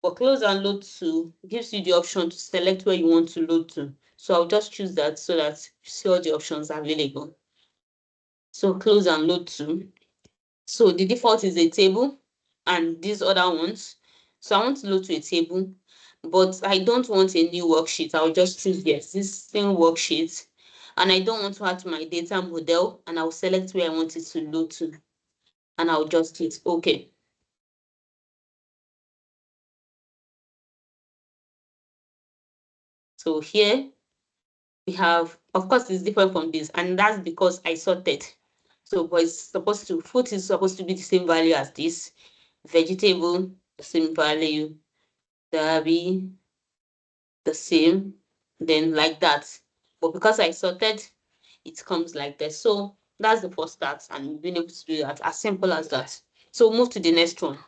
But close and load to gives you the option to select where you want to load to. So I'll just choose that so that you see all the options available. So close and load to. So the default is a table and these other ones. So I want to load to a table, but I don't want a new worksheet. I'll just choose the existing worksheet. And I don't want to add to my data model, and I'll select where I want it to load to. And I'll just hit OK. So here we have, of course, it's different from this, and that's because I sorted. So but it's supposed to, food is supposed to be the same value as this, vegetable, the same value, dairy, the same, then like that. But because I sorted, it comes like this. So that's the first start, and being able to do that, as simple as that. So move to the next one.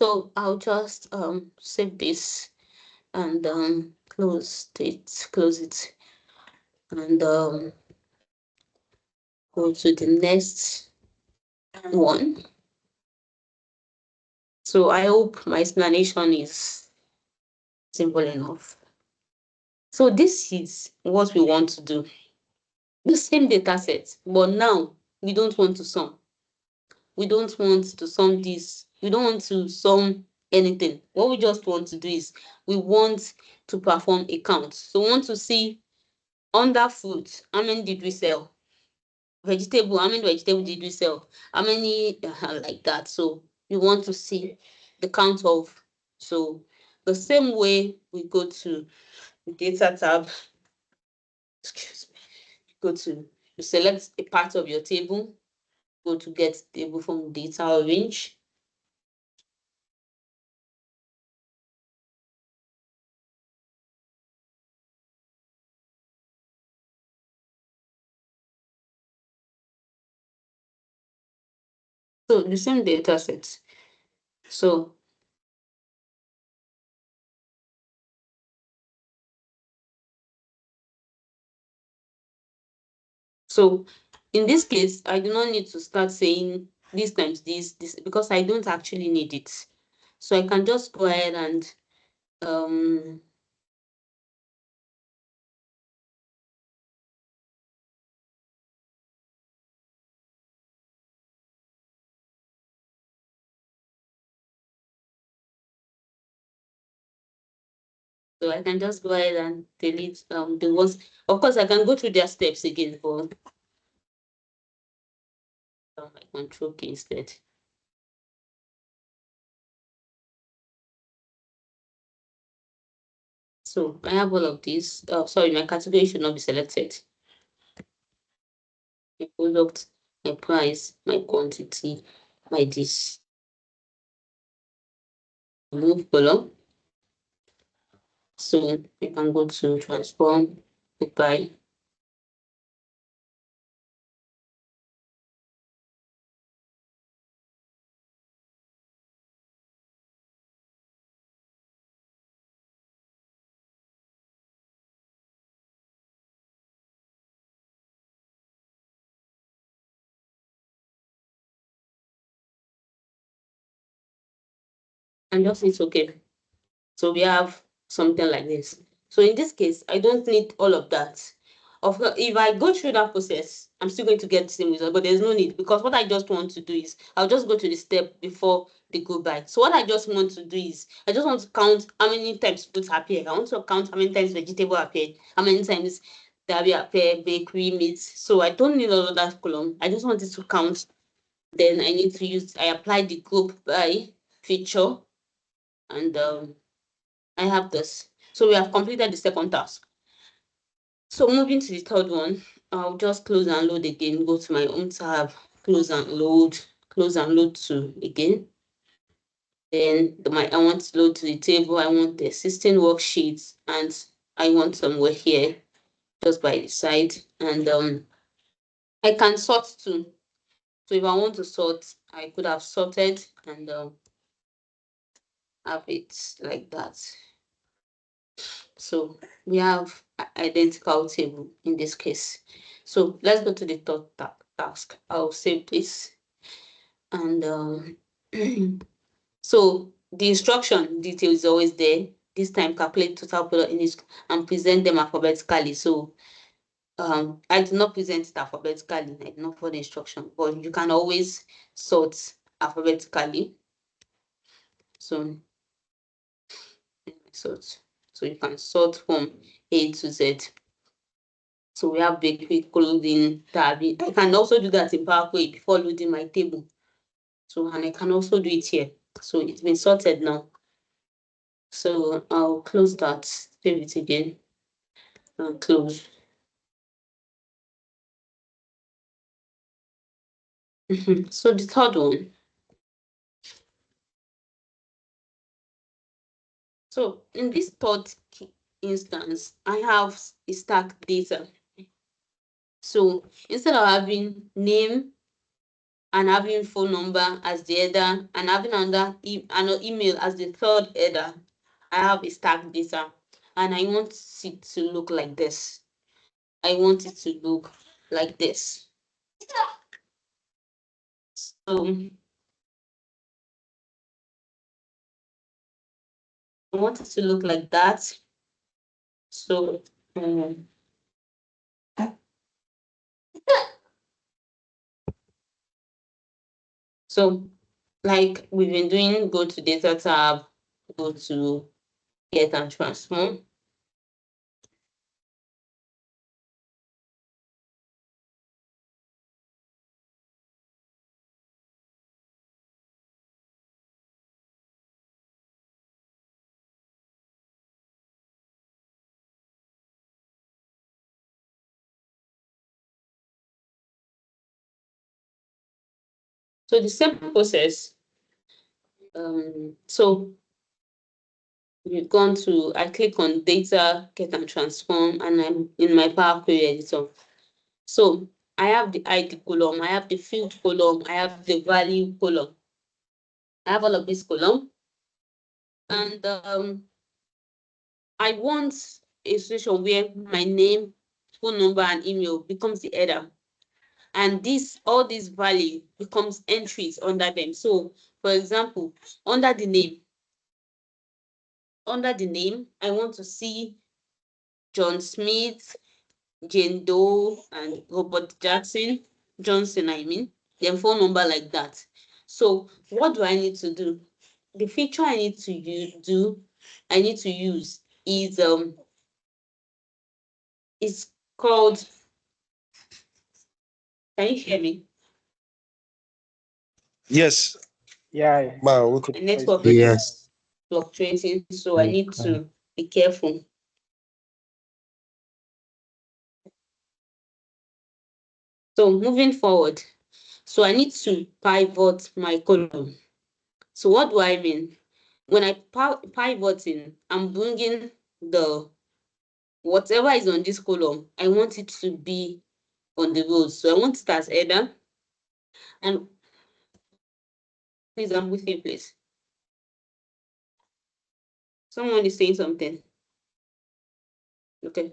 So I'll just save this and close it, and go to the next one. So I hope my explanation is simple enough. So this is what we want to do. The same data set, but now we don't want to sum. We don't want to sum this. We don't want to sum anything. What we just want to do is we want to perform a count. So we want to see under fruit, how many did we sell? Vegetable, how many vegetable did we sell? How many like that? So we want to see the count of. So the same way we go to the data tab, excuse me, you select a part of your table, go to get table from data orange. So the same data set. So in this case, I do not need to start saying this times this because I don't actually need it. So I can just go ahead and so I can just go ahead and delete the ones. Of course, I can go through their steps again, but my control key instead. So I have all of these. Sorry, my category should not be selected. My product, my price, my quantity, my this. Remove column. So we can go to transform, goodbye. And just it's okay. So we have something like this. So in this case, I don't need all of that. Of course, if I go through that process, I'm still going to get the same result, but there's no need because what I just want to do is I'll just go to the step before they go by. So what I just want to do is I just want to count how many times fruits appear. I want to count how many times vegetable appear, how many times dairy appear, bakery, meat. So I don't need all of that column. I just want it to count. Then I need to I apply the group by feature, and I have this. So we have completed the second task. So moving to the third one, I'll just close and load again, go to my own tab, close and load to again. Then I want to load to the table, I want the existing worksheets, and I want somewhere here, just by the side. And I can sort too. So if I want to sort, I could have sorted and have it like that. So we have identical table in this case. So let's go to the third task. I'll save this. And so the instruction detail is always there. This time calculate total product in it and present them alphabetically. So I do not present it alphabetically. I do not follow the instruction, but you can always sort alphabetically. So you can sort from A to Z. So we have bakery, clothing, tabby. I can also do that in PowerPoint before loading my table. So, and I can also do it here. So it's been sorted now. So I'll close that, save it again, and close. So the third one. So in this third instance, I have a stack data. So instead of having name and having phone number as the header and having another email as the third header, I have a stack data, and I want it to look like this. I want it to look like this. So I want it to look like that. So so like we've been doing, go to data tab, go to get and transform. So the same process. So we've gone to, I click on data, get and transform, and I'm in my Power Query editor. So I have the ID column, I have the field column, I have the value column. I have all of this column. And I want a situation where my name, phone number, and email becomes the header. And all this value becomes entries under them. So for example, under the name, I want to see John Smith, Jane Doe, and Robert Jackson, Johnson, I mean, then phone number like that. So what do I need to do? The feature I need to use is it's called, can you hear me? Yes, Yeah. ma, we The could. network Yes. is fluctuating, so I need to be careful. So moving forward, so I need to pivot my column. So what do I mean? When I pivoting, I'm bringing the whatever is on this column, I want it to be on the rows. So I want it as header. And please, I'm with you, please. Someone is saying something. Okay,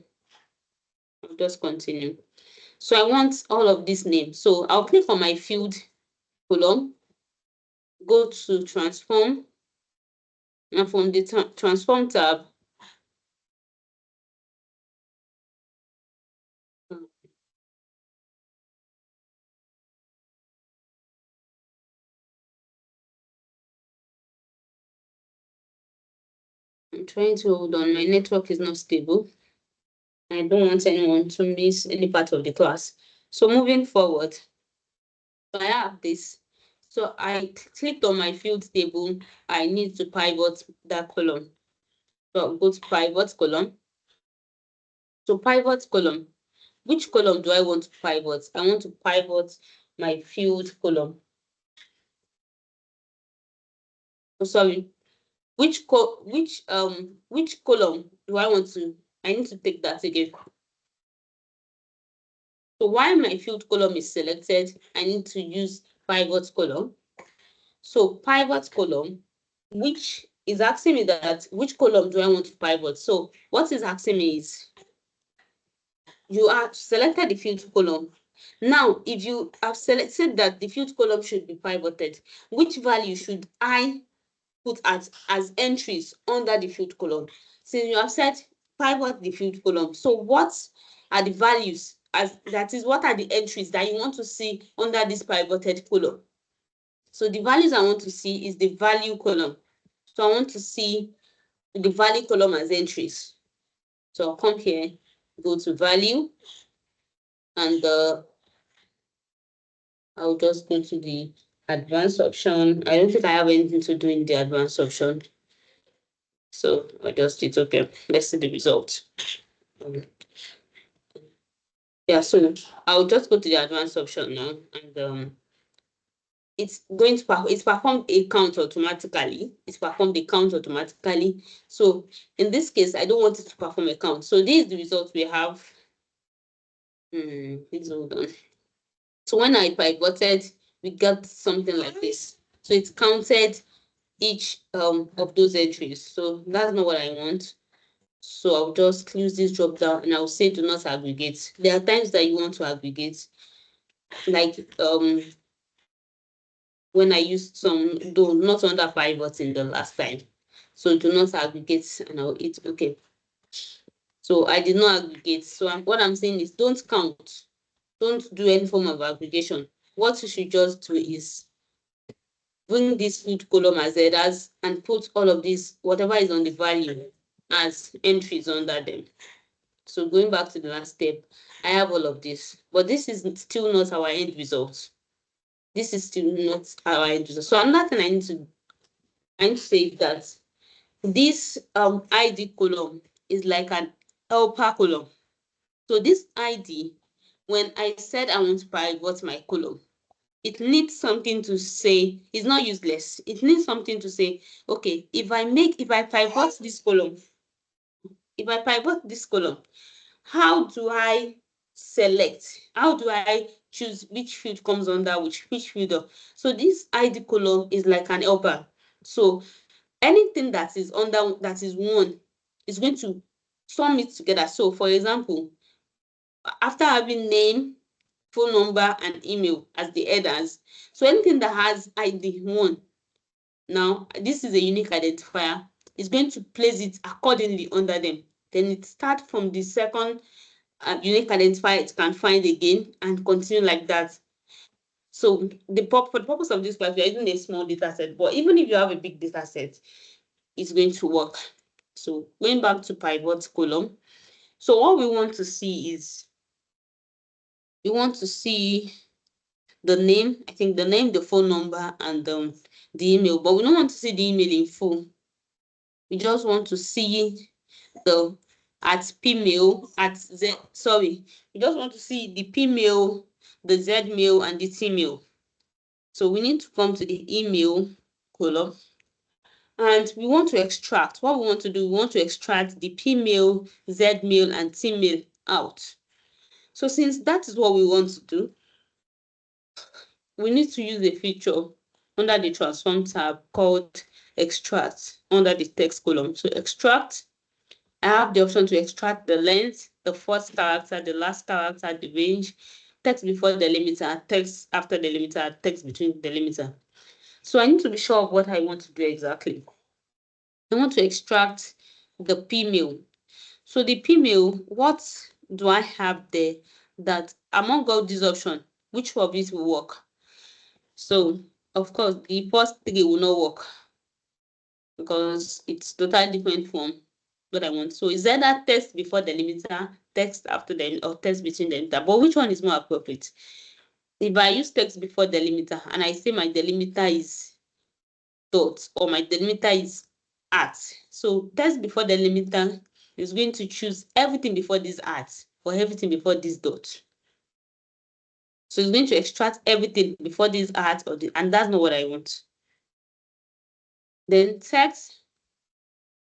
I'll just continue. So I want all of this name. So I'll click on my field column, go to transform, and from the transform tab, I'm trying to hold on. My network is not stable. I don't want anyone to miss any part of the class. So moving forward, so I have this. So I clicked on my field table. I need to pivot that column. So I'll go to pivot column. So pivot column. Which column do I want to pivot? I want to pivot my field column. Oh, sorry. Which column do I want to? I need to take that again. So while my field column is selected, I need to use pivot column. So pivot column, which is asking me that which column do I want to pivot? So what is asking me is you have selected the field column. Now, if you have selected that the field column should be pivoted, which value should I put as entries under the field column? Since you have said pivot the field column, so what are the values, what are the entries that you want to see under this pivoted column? So the values I want to see is the value column. So I want to see the value column as entries. So I'll come here, go to value, and I'll just go to the advanced option. I don't think I have anything to do in the advanced option. So I just did okay. Let's see the result. Yeah, so I'll just go to the advanced option now, and it's going to it's performed a count automatically. It's performed a count automatically. So in this case, I don't want it to perform a count. So this is the result we have. Please hold on. So when I pivoted, we got something like this. So it counted each of those entries. So that's not what I want. So I'll just close this drop down and I'll say do not aggregate. There are times that you want to aggregate, like when I used some, though not under pivot in the last time. So do not aggregate and I'll hit okay. So I did not aggregate. So what I'm saying is don't count. Don't do any form of aggregation. What you should just do is bring this field column as headers and put all of this, whatever is on the value, as entries under them. So going back to the last step, I have all of this, but this is still not our end result. This is still not our end result. So another thing I need to say that this ID column is like an helper column. So this ID, when I said I want to pivot my column, it needs something to say. It's not useless. It needs something to say, okay, if I pivot this column, how do I select? How do I choose which field comes under which field? So this ID column is like an helper. So anything that is under that is one is going to sum it together. So for example, after having name, phone number, and email as the headers, so anything that has ID 1, now this is a unique identifier, is going to place it accordingly under them. Then it starts from the second unique identifier it can find again and continue like that. So for the purpose of this class, we are using a small data set, but even if you have a big data set, it's going to work. So going back to pivot column, so what we want to see is we want to see the name, I think the name, the phone number, and the email, but we don't want to see the email in full. We just want to see the @pmail, @z, sorry, we just want to see the pmail, the zmail, and the tmail. So we need to come to the email column and we want to extract. What we want to do, we want to extract the pmail, zmail, and tmail out. So since that is what we want to do, we need to use a feature under the transform tab called extract under the text column. So extract, I have the option to extract the length, the first character, the last character, the range, text before the delimiter, text after the delimiter, text between the delimiter. So I need to be sure of what I want to do exactly. I want to extract the pmail. So the pmail, what do I have there that among all these options, which of these will work? So of course, the first three will not work because it's totally different from what I want. So is either text before the delimiter, text after the, or text between the delimiter. But which one is more appropriate? If I use text before the delimiter and I say my delimiter is dot or my delimiter is @ so text before the delimiter is going to choose everything before this @ or everything before this dot. So it's going to extract everything before this @ or the, and that's not what I want. Then text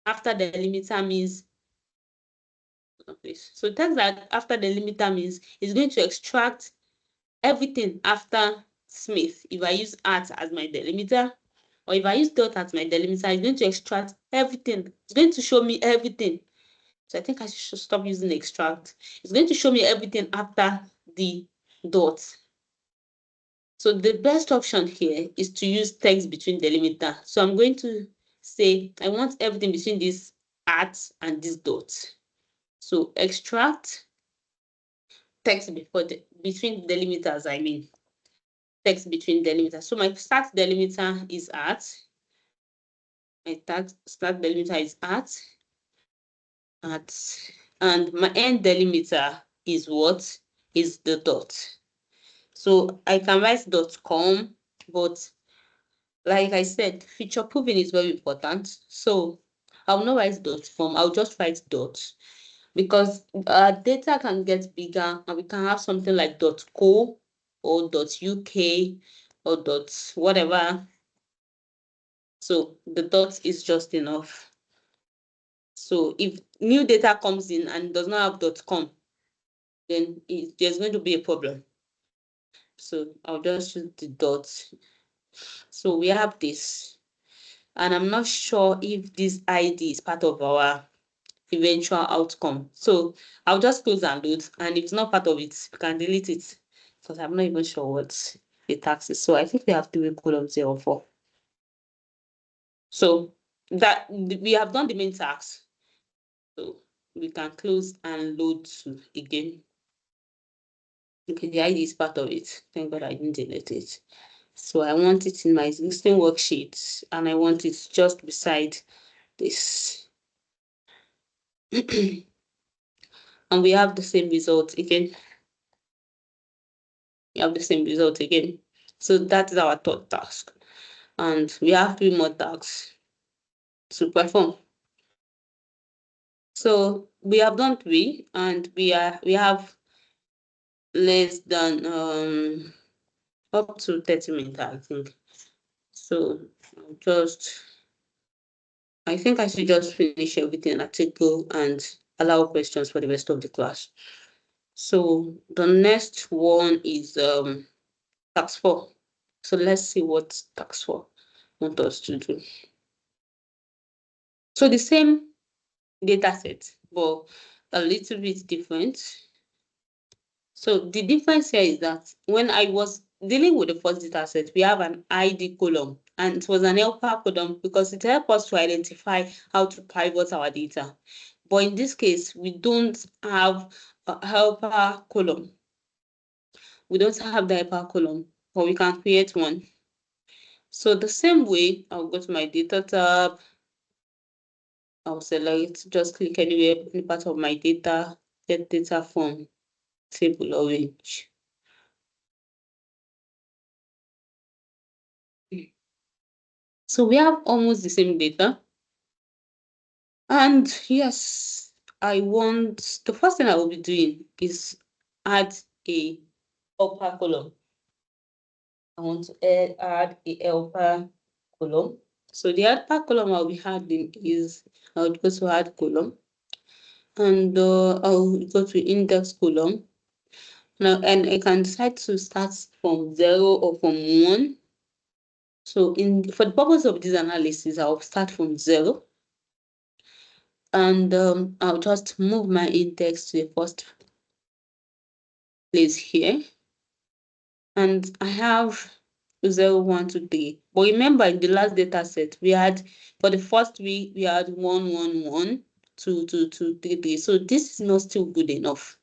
after the delimiter means, so text that after the delimiter means it's going to extract everything after Smith. If I use @ as my delimiter, or if I use dot as my delimiter, it's going to extract everything. It's going to show me everything. So I think I should stop using extract. It's going to show me everything after the dot. So the best option here is to use text between delimiter. So I'm going to say I want everything between this @ and this dot. So extract text between delimiters, I mean text between delimiters. So my start delimiter is @, my start delimiter is @, and my end delimiter is what? Is the dot. So I can write .com, but like I said, feature proofing is very important. So I'll not write .com, I'll just write dot, because our data can get bigger and we can have something like .co or .uk or dots, whatever. So the dots is just enough. So if new data comes in and does not have .com, then there's going to be a problem. So I'll just use the dots. So we have this, and I'm not sure if this ID is part of our eventual outcome. So I'll just close and load, and if it's not part of it, you can delete it, because I'm not even sure what the tax is. So I think we have to make column 04. So that we have done the main tax. So we can close and load to again. Okay, the ID is part of it. Thank God I didn't delete it. So I want it in my existing worksheet, and I want it just beside this. And we have the same result again. We have the same result again. So that is our third task. And we have 3 more tasks to perform. So we have done 3, and we have less than up to 30 minutes, I think. So I think I should just finish everything in article and allow questions for the rest of the class. So the next one is task 4. So let's see what task 4 wants us to do. So the same data set, but a little bit different. So the difference here is that when I was dealing with the first data set, we have an ID column, and it was an helper column because it helps us to identify how to pivot our data. But in this case, we don't have a helper column. We don't have the helper column, but we can create one. So the same way, I'll go to my data tab. I'll select, just click anywhere, any part of my data, get data from table orange. So we have almost the same data. And yes, the first thing I will be doing is add a helper column. I want to add a helper column. So the helper column I'll be adding is, I'll go to add column, and I'll go to index column. Now, and I can decide to start from 0 or from 1. So for the purpose of this analysis, I'll start from 0. And I'll just move my index to the first place here. And I have 0, 1, 2, 3. But remember, in the last data set, we had, for the first week, we had 1, 1, 1, 2, 2, 2, 3, 3. So this is not still good enough.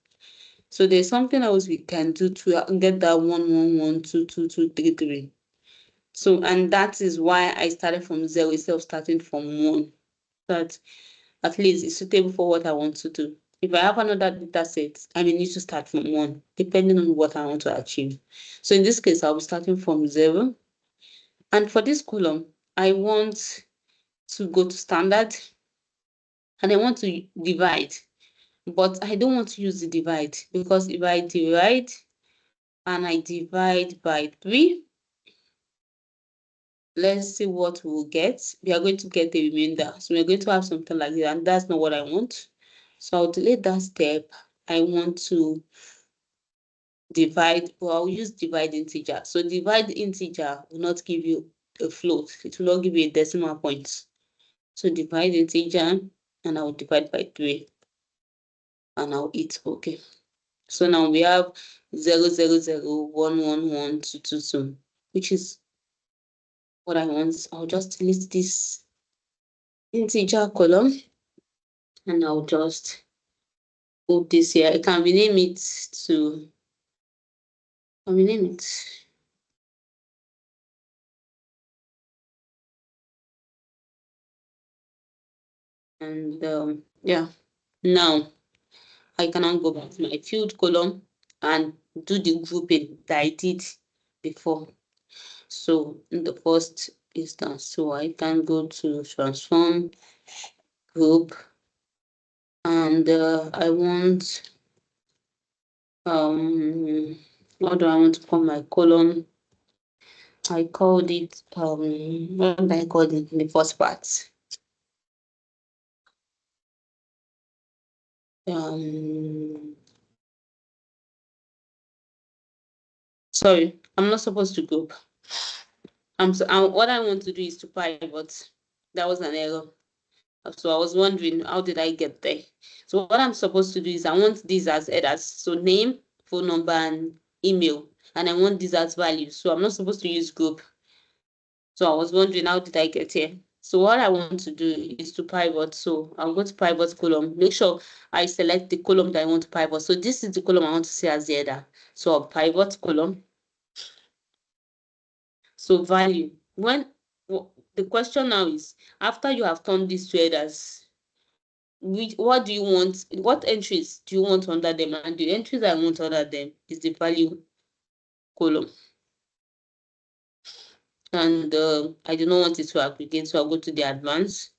So there's something else we can do to get that 1, 1, 1, 2, 2, 2, 3, 3. So, and that is why I started from 0 instead of starting from 1. That at least it's suitable for what I want to do. If I have another data set, I may need to start from 1, depending on what I want to achieve. So in this case, I'll be starting from 0. And for this column, I want to go to standard, and I want to divide. But I don't want to use the divide, because if I divide and I divide by 3, let's see what we'll get. We are going to get a remainder. So we're going to have something like that, and that's not what I want. So I'll delete that step. I want to divide, or I'll use divide integer. So divide integer will not give you a float. It will not give you a decimal point. So divide integer, and I'll divide by 3. And I'll hit OK. So now we have 0, 0, 0, 1, 1, 1, 2, 2, 2, which is what I want. I'll just delete this integer column, and I'll just put this here. I can rename it to, I'll rename it. And yeah, now I can now go back to my field column and do the grouping that I did before. So in the first instance, so I can go to transform group, and I want, what do I want to call my column? I called it, what did I call it in the first part? Sorry, I'm not supposed to group. What I want to do is to pivot. That was an error. So I was wondering, how did I get there? So what I'm supposed to do is I want these as headers. So name, phone number, and email. And I want these as values. So I'm not supposed to use group. So I was wondering, how did I get here? So what I want to do is to pivot. So I'll go to pivot column. Make sure I select the column that I want to pivot. So this is the column I want to see as the header. So I'll pivot column. So value. The question now is, after you have turned these two headers, what do you want? What entries do you want under them? And the entries I want under them is the value column. And I do not want it to aggregate, so I'll go to the advanced.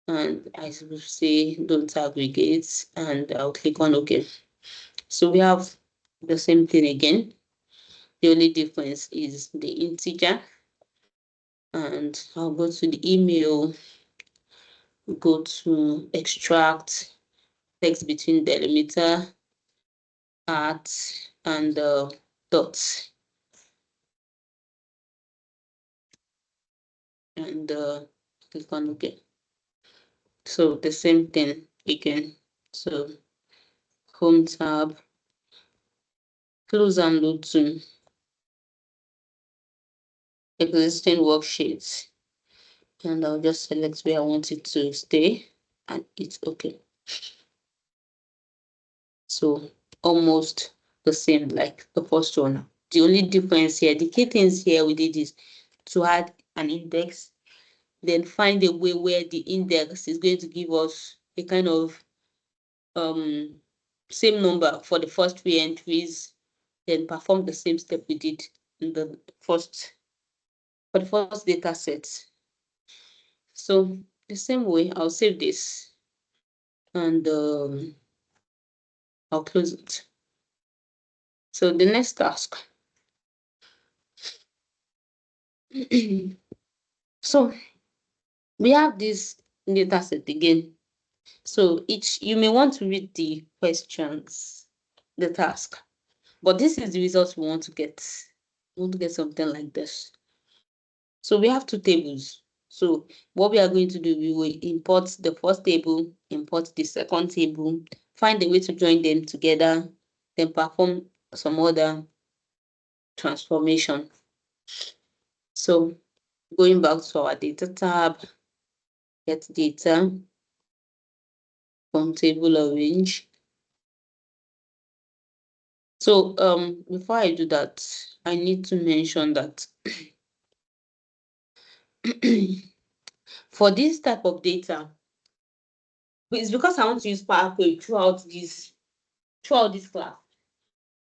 And I will say don't aggregate, and I'll click on OK. So we have the same thing again. The only difference is the integer. And I'll go to the email, go to extract text between delimiter, at, and dots. And click on OK. So the same thing again. So home tab, close and load to existing worksheets. And I'll just select where I want it to stay and it's OK. So almost the same like the first one. The only difference here, the key things here we did is to add an index, then find a way where the index is going to give us a kind of same number for the first three entries, then perform the same step we did in the first data set. So the same way, I'll save this and I'll close it. So the next task. So we have this data set again. So you may want to read the questions, the task, but this is the result we want to get. We want to get something like this. So we have two tables. So what we are going to do, we will import the first table, import the second table, find a way to join them together, then perform some other transformation. So going back to our data tab, get data, from table arrange. So before I do that, I need to mention that for this type of data, it's because I want to use Power Query throughout this class.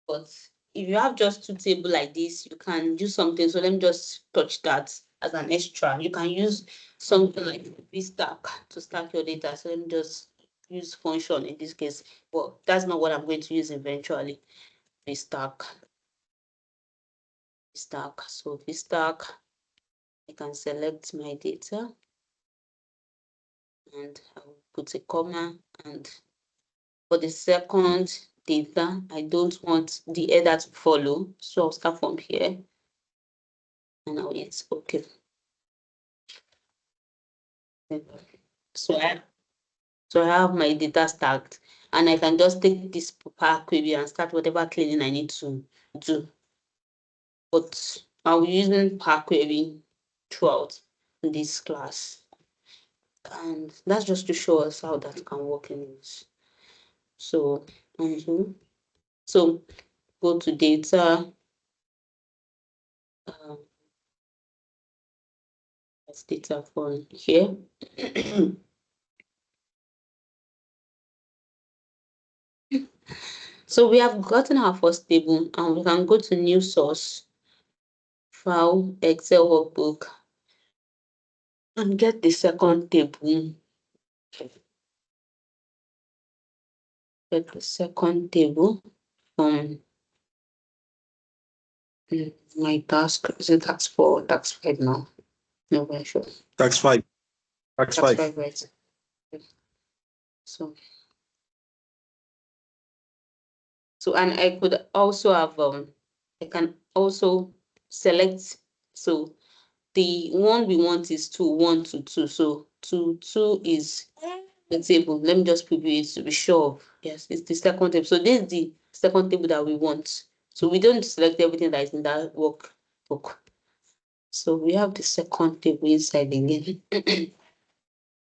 But if you have just two tables like this, you can do something. So let me just touch that as an extra. You can use something like vstack to stack your data. So let me just use function in this case. But that's not what I'm going to use eventually. vstack. So vstack, I can select my data and I will put a comma, and for the second data, I don't want the header to follow. So I'll start from here and now it's OK. So I have my data stacked and I can just take this Power Query and start whatever cleaning I need to do. But I'll be using Power Query throughout this class. And that's just to show us how that can work in this. So, so go to data. Let's data from here. So we have gotten our first table and we can go to new source, file, Excel workbook, and get the second table. Get the second table from My task is it task 4 or task 5 now? No, very sure. Tax 5. Tax Task 5. 5, right? So and I could also have I can also select. So the one we want is 2, 1 to 2. So 2 is the table. Let me just preview it to be sure. Yes, it's the second table. So this is the second table that we want. So we don't select everything that is in that workbook. So we have the second table inside again.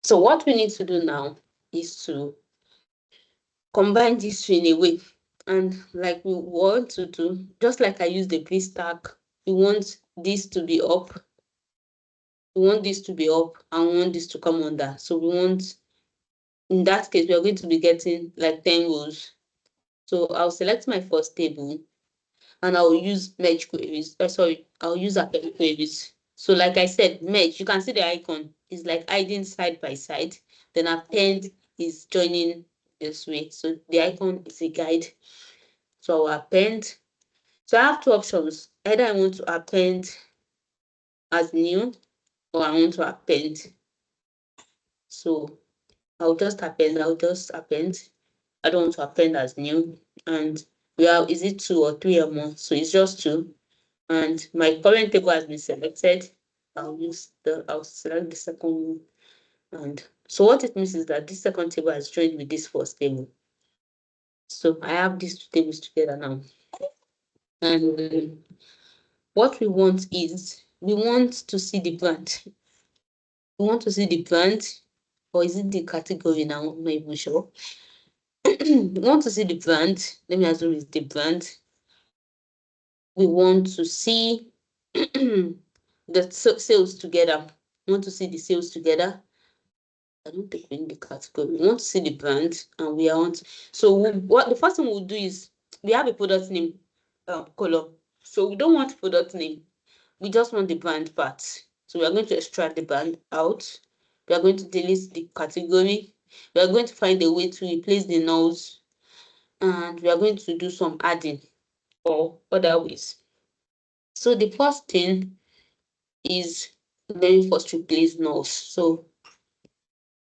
So what we need to do now is to combine these two in a way. And like we want to do, just like I used the B stack, we want this to be up. We want this to be up and we want this to come under. So we want, in that case, we are going to be getting like 10 rows. So I'll select my first table and I'll use merge queries. I'll use append queries. So like I said, merge, you can see the icon is like hiding side by side. Then append is joining this way. So the icon is a guide. So I'll append. So I have two options. Either I want to append as new or I want to append. So I'll just append. I don't want to append as new. And we have, is it 2 or 3 or more? So it's just 2. And my current table has been selected. I'll select the second one. And so what it means is that this second table has joined with this first table. So I have these two tables together now. And what we want is, we want to see the brand. We want to see the brand, or is it the category now? I'm not even sure. We want to see the brand. Let me assume it's the brand. We want to see the sales together. We want to see the sales together. I don't think we need the category. We want to see the brand, and we want. So what the first thing we'll do is, we have a product name column. So we don't want product name. We just want the brand part. So we are going to extract the brand out. We are going to delete the category. We are going to find a way to replace the nulls, and we are going to do some adding or other ways. So the first thing is, let me first replace nulls. So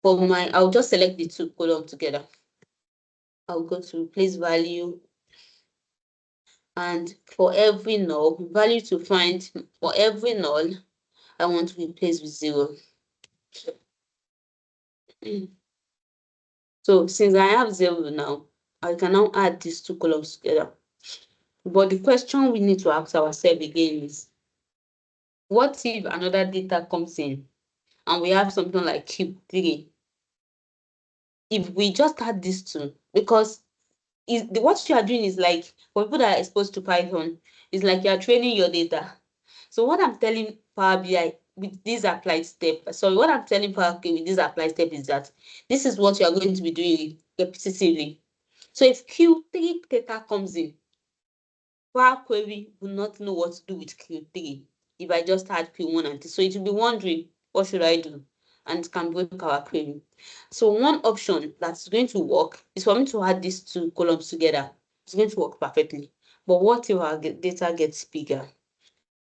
for I'll just select the two columns together. I'll go to replace value, and for every null, value to find, for every null, I want to replace with 0. So since I have 0 now, I can now add these two columns together. But the question we need to ask ourselves again is, what if another data comes in and we have something like cube 3? If we just add these two, because what you are doing is like, for people that are exposed to Python, is like you are training your data. So what I'm telling Power BI with this applied step, what I'm telling Power BI with this applied step is that this is what you are going to be doing repetitively. So if Q3 data comes in, Power Query will not know what to do with Q3 if I just add Q1 and 2. So it will be wondering, what should I do? And it can break our query. So one option that's going to work is for me to add these two columns together. It's going to work perfectly. But what if our data gets bigger?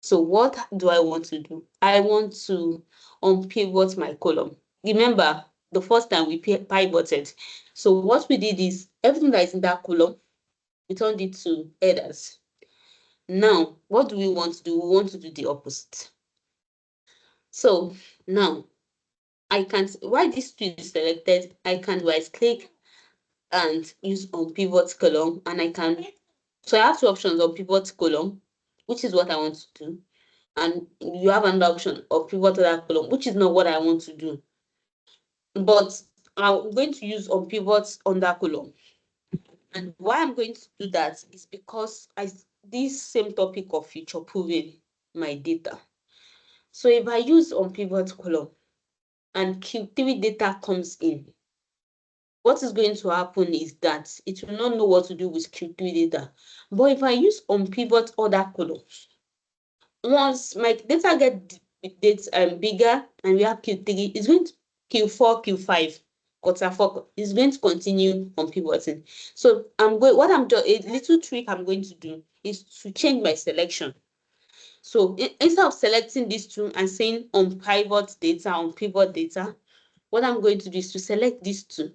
So what do I want to do? I want to unpivot my column. Remember, the first time we pivoted. So what we did is, everything that is in that column, we turned it to headers. Now, what do we want to do? We want to do the opposite. So now, I can, while this two is selected, I can right click and use unpivot column, and I can, so I have two options of pivot column, which is what I want to do. And you have another option of pivot other column, which is not what I want to do. But I'm going to use unpivot on that column. And why I'm going to do that is because this same topic of future proving my data. So if I use unpivot column and Q3 data comes in, what is going to happen is that it will not know what to do with Q3 data. But if I use unpivot other columns, once my data gets bigger and we have Q3, it's going to Q4, Q5, Q4 is going to continue on pivoting. So a little trick I'm going to do is to change my selection. So instead of selecting these two and saying on pivot data, on pivot data, what I'm going to do is to select these two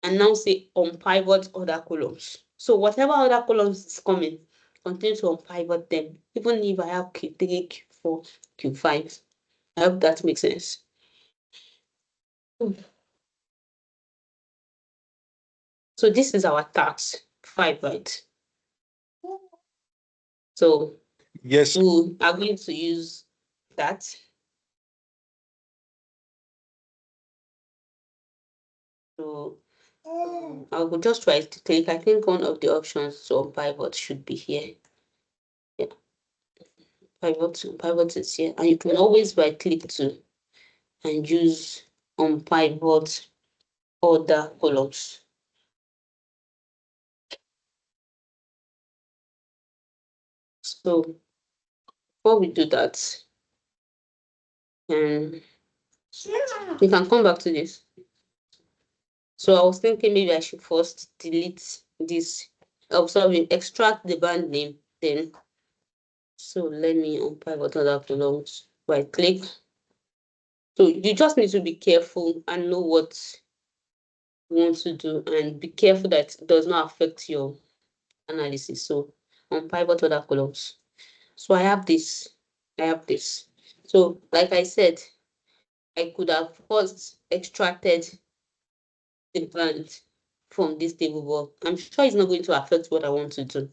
and now say on pivot other columns. So whatever other columns is coming, continue to on pivot them, even if I have Q3, Q4, Q5. I hope that makes sense. So this is our task 5, right? So Yes. we are going to use that. So I will just try to click. I think one of the options to unpivot should be here. Yeah, pivot is here, and you can always right click to and use unpivot other columns. So before we do that, and we can come back to this. So I was thinking maybe I should first delete this. Sorry, extract the band name then. So let me unpivot other columns. Right click. So you just need to be careful and know what you want to do and be careful that it does not affect your analysis. So unpivot other columns. So I have this. So like I said, I could have first extracted the band from this table, but I'm sure it's not going to affect what I want to do.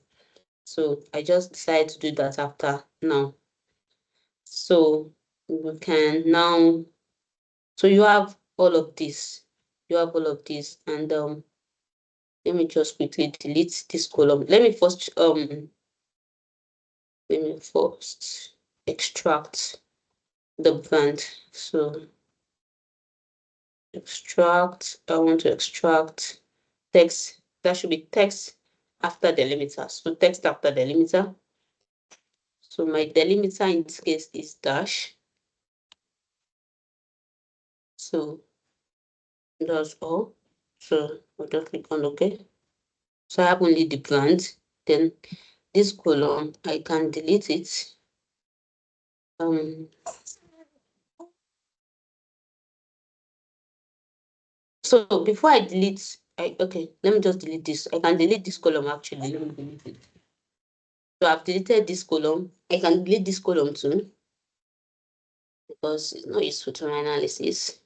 So I just decided to do that after now. So we can now, so you have all of this. And let me just quickly delete this column. Let me first extract the band. So extract, I want to extract text. That should be text after delimiter. So text after delimiter. So my delimiter in this case is dash. So that's all. So I'll just click on OK. So I have only the brand. Then this column, I can delete it. So before I delete, okay, let me just delete this. I can delete this column actually. Let me delete it. So I've deleted this column. I can delete this column too because it's not useful to my analysis.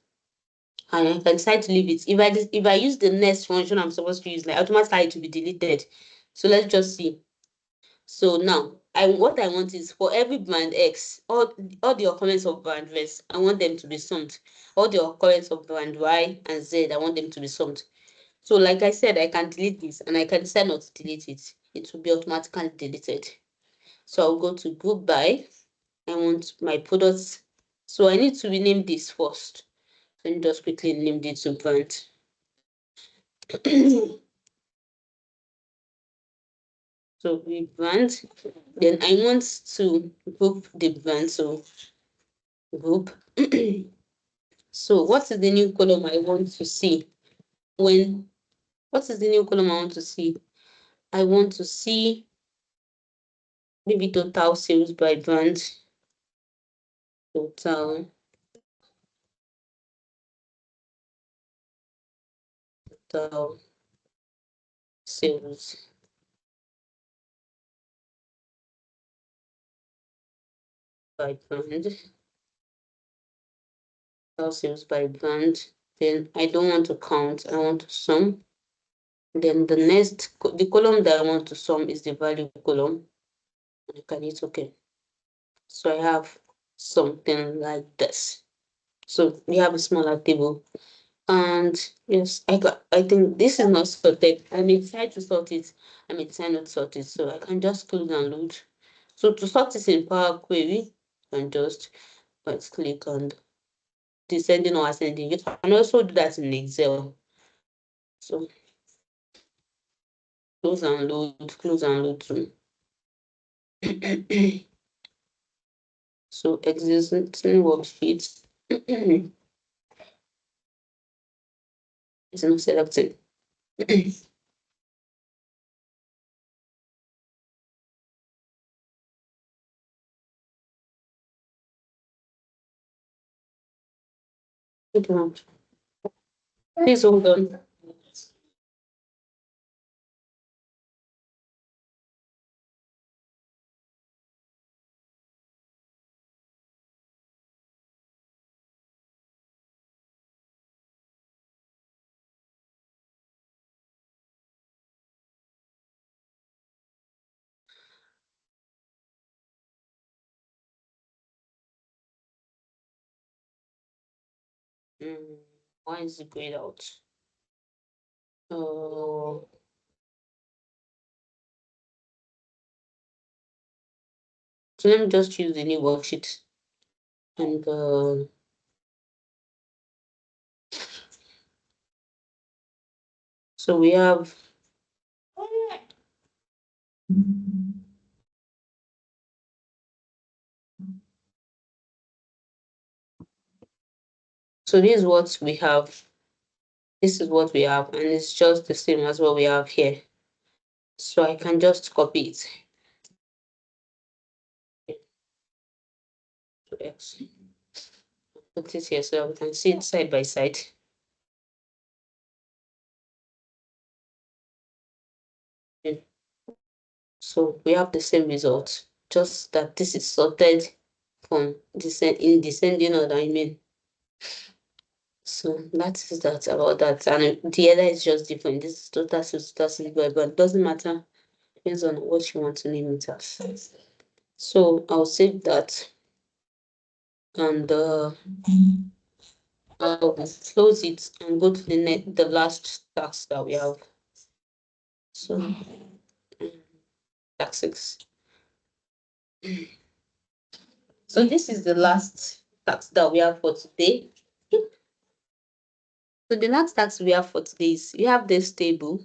And I can decide to leave it. If I use the next function I'm supposed to use, like automatically it will be deleted. So let's just see. So now what I want is for every band X, all the occurrence of band verse, I want them to be summed. All the occurrence of band Y and Z, I want them to be summed. So like I said, I can delete this and I can decide not to delete it. It will be automatically deleted. So I'll go to group by. I want my products. So I need to rename this first. Let me just quickly name this to brand. So we brand. Then I want to group the brand. So group. So what is the new column I want to see? What is the new column I want to see? I want to see maybe total sales by brand. Total sales by brand. Total sales by brand. Then I don't want to count, I want to sum. Then the column that I want to sum is the value column. I can hit OK. So I have something like this. So we have a smaller table. And yes, I think this is not sorted. I may decide to sort it, I may decide not to sort it. So I can just close and load. So to sort this in Power Query, I can just right click on descending or ascending. You can also do that in Excel. So close and load too. So existing worksheets. It's not selected. Please hold on. Why is it grayed out? Oh. So let me just use the new worksheet. And so we have so this is what we have. This is what we have, and it's just the same as what we have here. So I can just copy it to X. Put it here so that we can see it side by side. So we have the same result, just that this is sorted from in descending order, I mean. So that is that about that. And the other is just different. This is total single, but it doesn't matter. Depends on what you want to name it as. So I'll save that and I'll close it and go to the last task that we have. So task 6. So this is the last task that we have for today. So the last task we have for today is we have this table.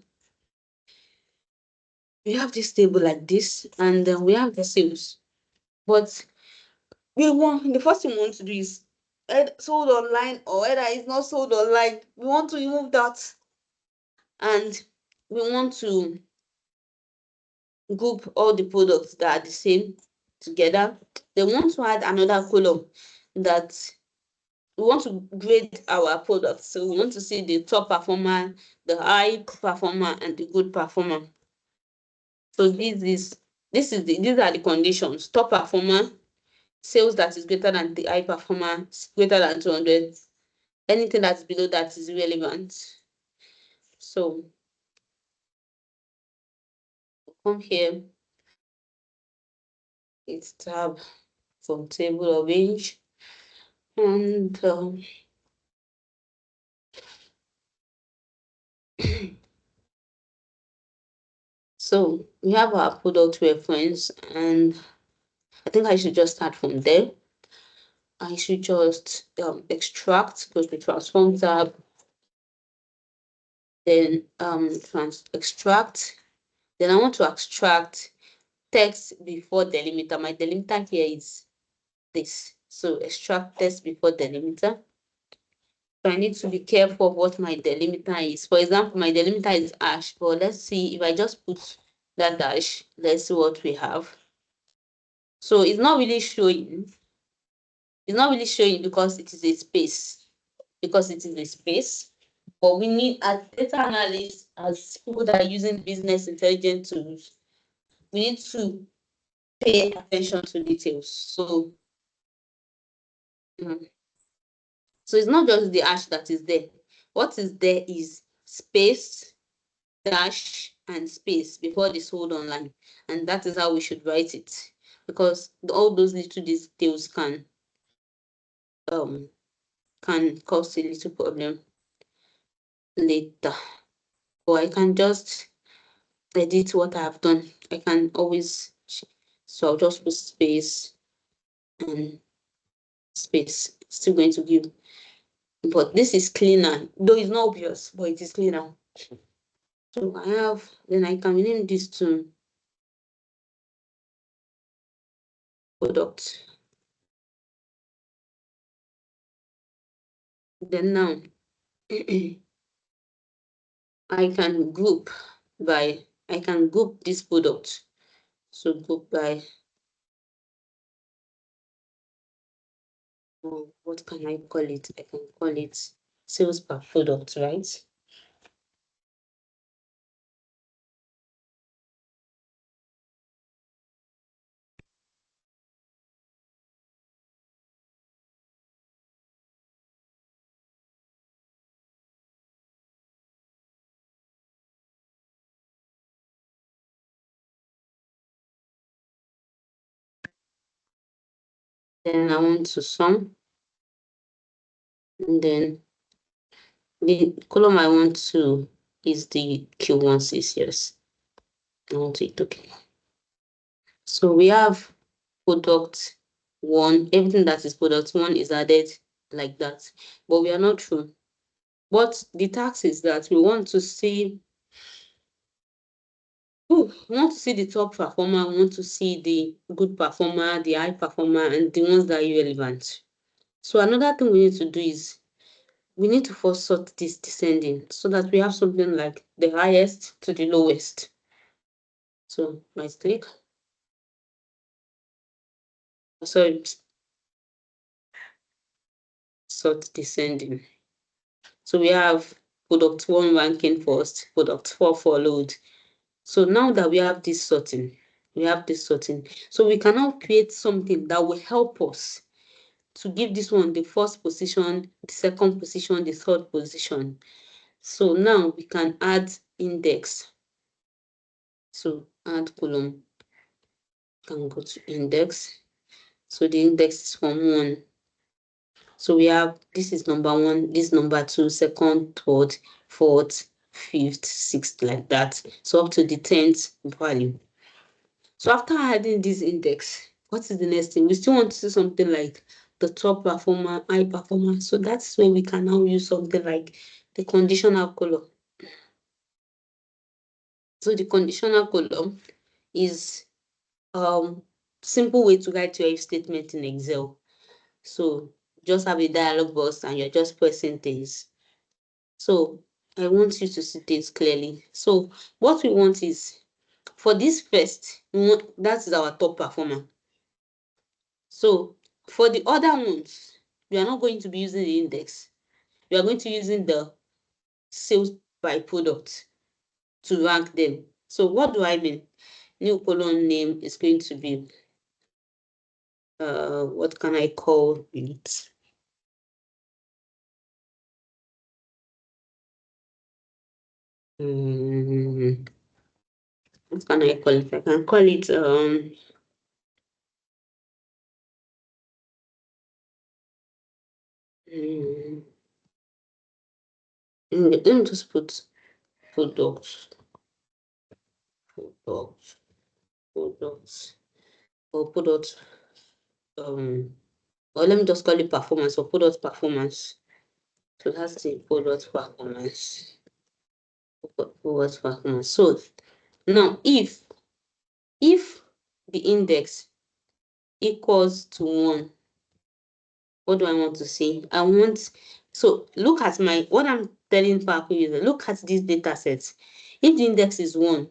We have this table like this, and then we have the sales. But the first thing we want to do is sold online or whether it's not sold online. We want to remove that, and we want to group all the products that are the same together. Then we want to add another column that we want to grade our products. So we want to see the top performer, the high performer, and the good performer. So these are the conditions. Top performer, sales that is greater than the high performer, greater than 200. Anything that's below that is irrelevant. So come here, it's tab from table or range, and so we have our product reference, and I think I should just start from there. I should just extract, go to transform tab, then extract. Then I want to extract text before delimiter. My delimiter here is this. So extract text before delimiter. So I need to be careful of what my delimiter is. For example, my delimiter is hash, but let's see if I just put that dash, let's see what we have. So it's not really showing. It's not really showing because it is a space. But we need, as data analysts, as people that are using business intelligence tools, we need to pay attention to details. So it's not just the hash that is there. What is there is space, dash, and space before this hold online. And that is how we should write it. Because all those little details can cause a little problem later. Or I can just edit what I have done. I can always, so I'll just put space and space. It's still going to give, but this is cleaner, though it's not obvious, but it is cleaner. So then I can rename this to product. Then now I can group this product. So group by what can I call it? I can call it sales per product, right? Then I want to sum, and then the column I want to is the Q16, yes. I want it, okay. So we have product one, everything that is product one is added like that, but we are not sure. What the task is that we want to see, we want to see the top performer, we want to see the good performer, the high performer, and the ones that are irrelevant. So another thing we need to do is we need to first sort this descending so that we have something like the highest to the lowest. So right click. Sorry, sort descending. So we have product one ranking first, product four followed. So now that we have this sorting, so we can now create something that will help us to give this one the first position, the second position, the third position. So now we can add index. So add column, can go to index. So the index is from 1. So we have, this is number 1, this number 2, second, third, fourth, fifth, sixth, like that. So up to the 10th value. So after adding this index, what is the next thing? We still want to see something like the top performer, high performer. So that's where we can now use something like the conditional column. So the conditional column is simple way to write your if statement in Excel. So just have a dialog box and you're just pressing things. So I want you to see things clearly. So what we want is, for this first, that is our top performer. So for the other ones, we are not going to be using the index. We are going to be using the sales by product to rank them. So what do I mean? New column name is going to be, what can I call it? What can I call it? I can call it let me just put products, or products, or let me just call it performance, or product performance. So that's the product performance. Product performance. So now if the index equals to 1, what do I want to see? So look at what I'm telling Paco user, look at these data sets. If the index is 1,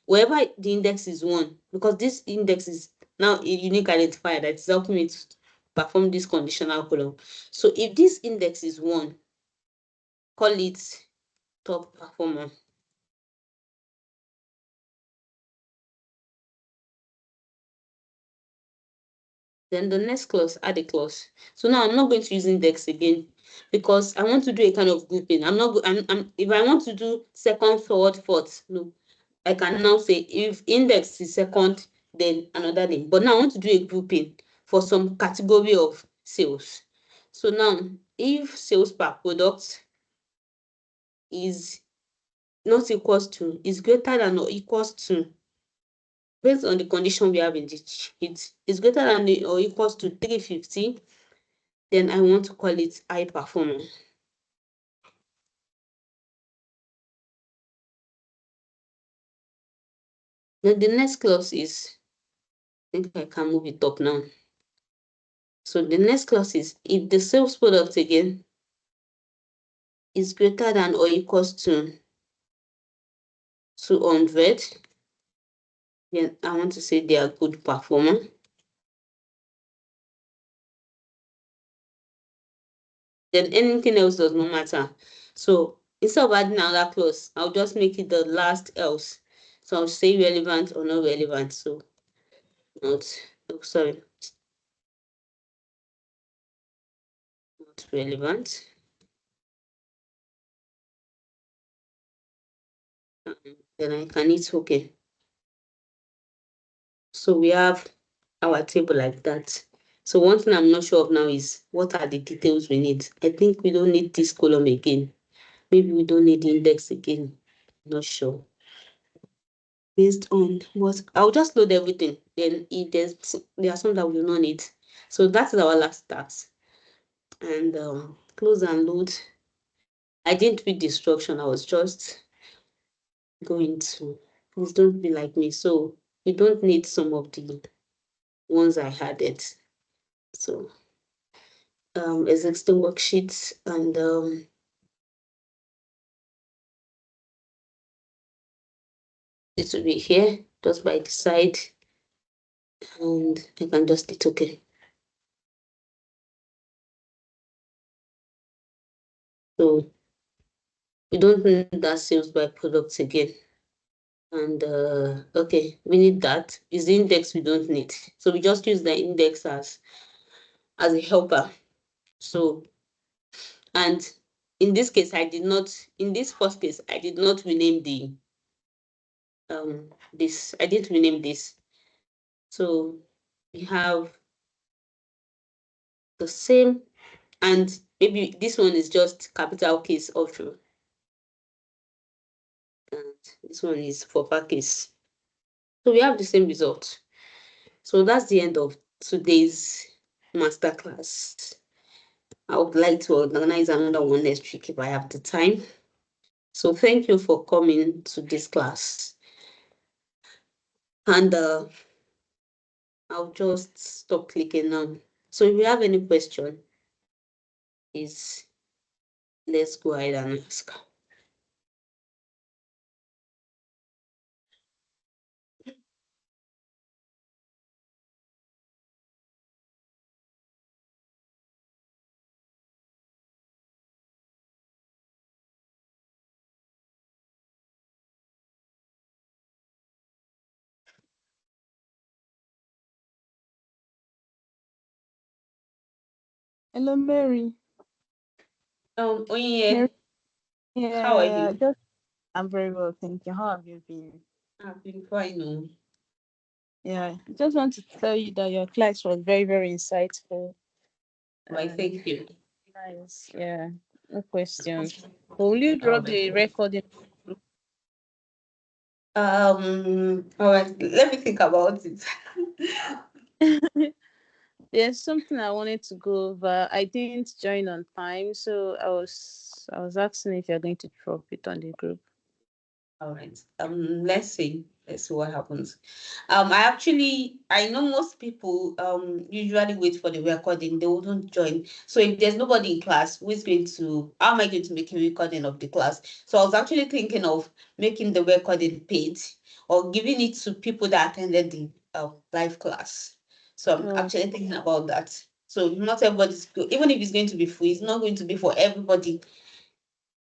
wherever the index is 1, because this index is now a unique identifier that is helping me to perform this conditional column. So if this index is 1, call it top performer. Then the next clause, add a clause. So now I'm not going to use index again because I want to do a kind of grouping. If I want to do second, third, fourth, no, I can now say if index is second, then another name. But now I want to do a grouping for some category of sales. So now, if sales per product is not equals to, is greater than or equals to, based on the condition we have in the sheet, is greater than or equals to 350, then I want to call it high performer. Then the next clause is, I think I can move it up now. So the next clause is, if the sales product again is greater than or equals to 200, then I want to say they are good performer. then anything else does not matter. So instead of adding another clause, I'll just make it the last else. So I'll say relevant or not relevant. So not, oh, sorry, not relevant. Then I can hit OK. So we have our table like that. So one thing I'm not sure of now is what are the details we need. I think we don't need this column again. Maybe we don't need the index again. Not sure. Based on what I'll just load everything. Then if there are some that we will not need. So that is our last task. And close and load. I didn't read the instruction. I was just going to. Please don't be like me. So we don't need some of the ones I had it. So existing worksheets and it will be here just by the side, and I can just hit OK. So we don't need that sales by products again. And okay, we need that. Is the index we don't need. So we just use the index as a helper. So, and in this case, in this first case, I did not rename the this. I didn't rename this. So we have the same, and maybe this one is just capital case ultra. And this one is for case. So we have the same result. So that's the end of today's masterclass. I would like to organize another one next week if I have the time. So thank you for coming to this class. And I'll just stop clicking now. So if you have any question, please let's go ahead and ask. Hello, Mary. Onye, Mary, how are yeah, you? I'm very well, thank you. How have you been? I've been fine. Yeah, I just want to tell you that your class was very, very insightful. Why, thank you. Nice. Yeah, no questions. So will you drop the recording? All right, let me think about it. There's something I wanted to go over. I didn't join on time, so I was asking if you're going to drop it on the group. All right. Let's see. Let's see what happens. I know most people usually wait for the recording. They wouldn't join. So if there's nobody in class, how am I going to make a recording of the class? So I was actually thinking of making the recording paid or giving it to people that attended the live class. So I'm Oh, actually thinking about that. So not everybody's even if it's going to be free, it's not going to be for everybody.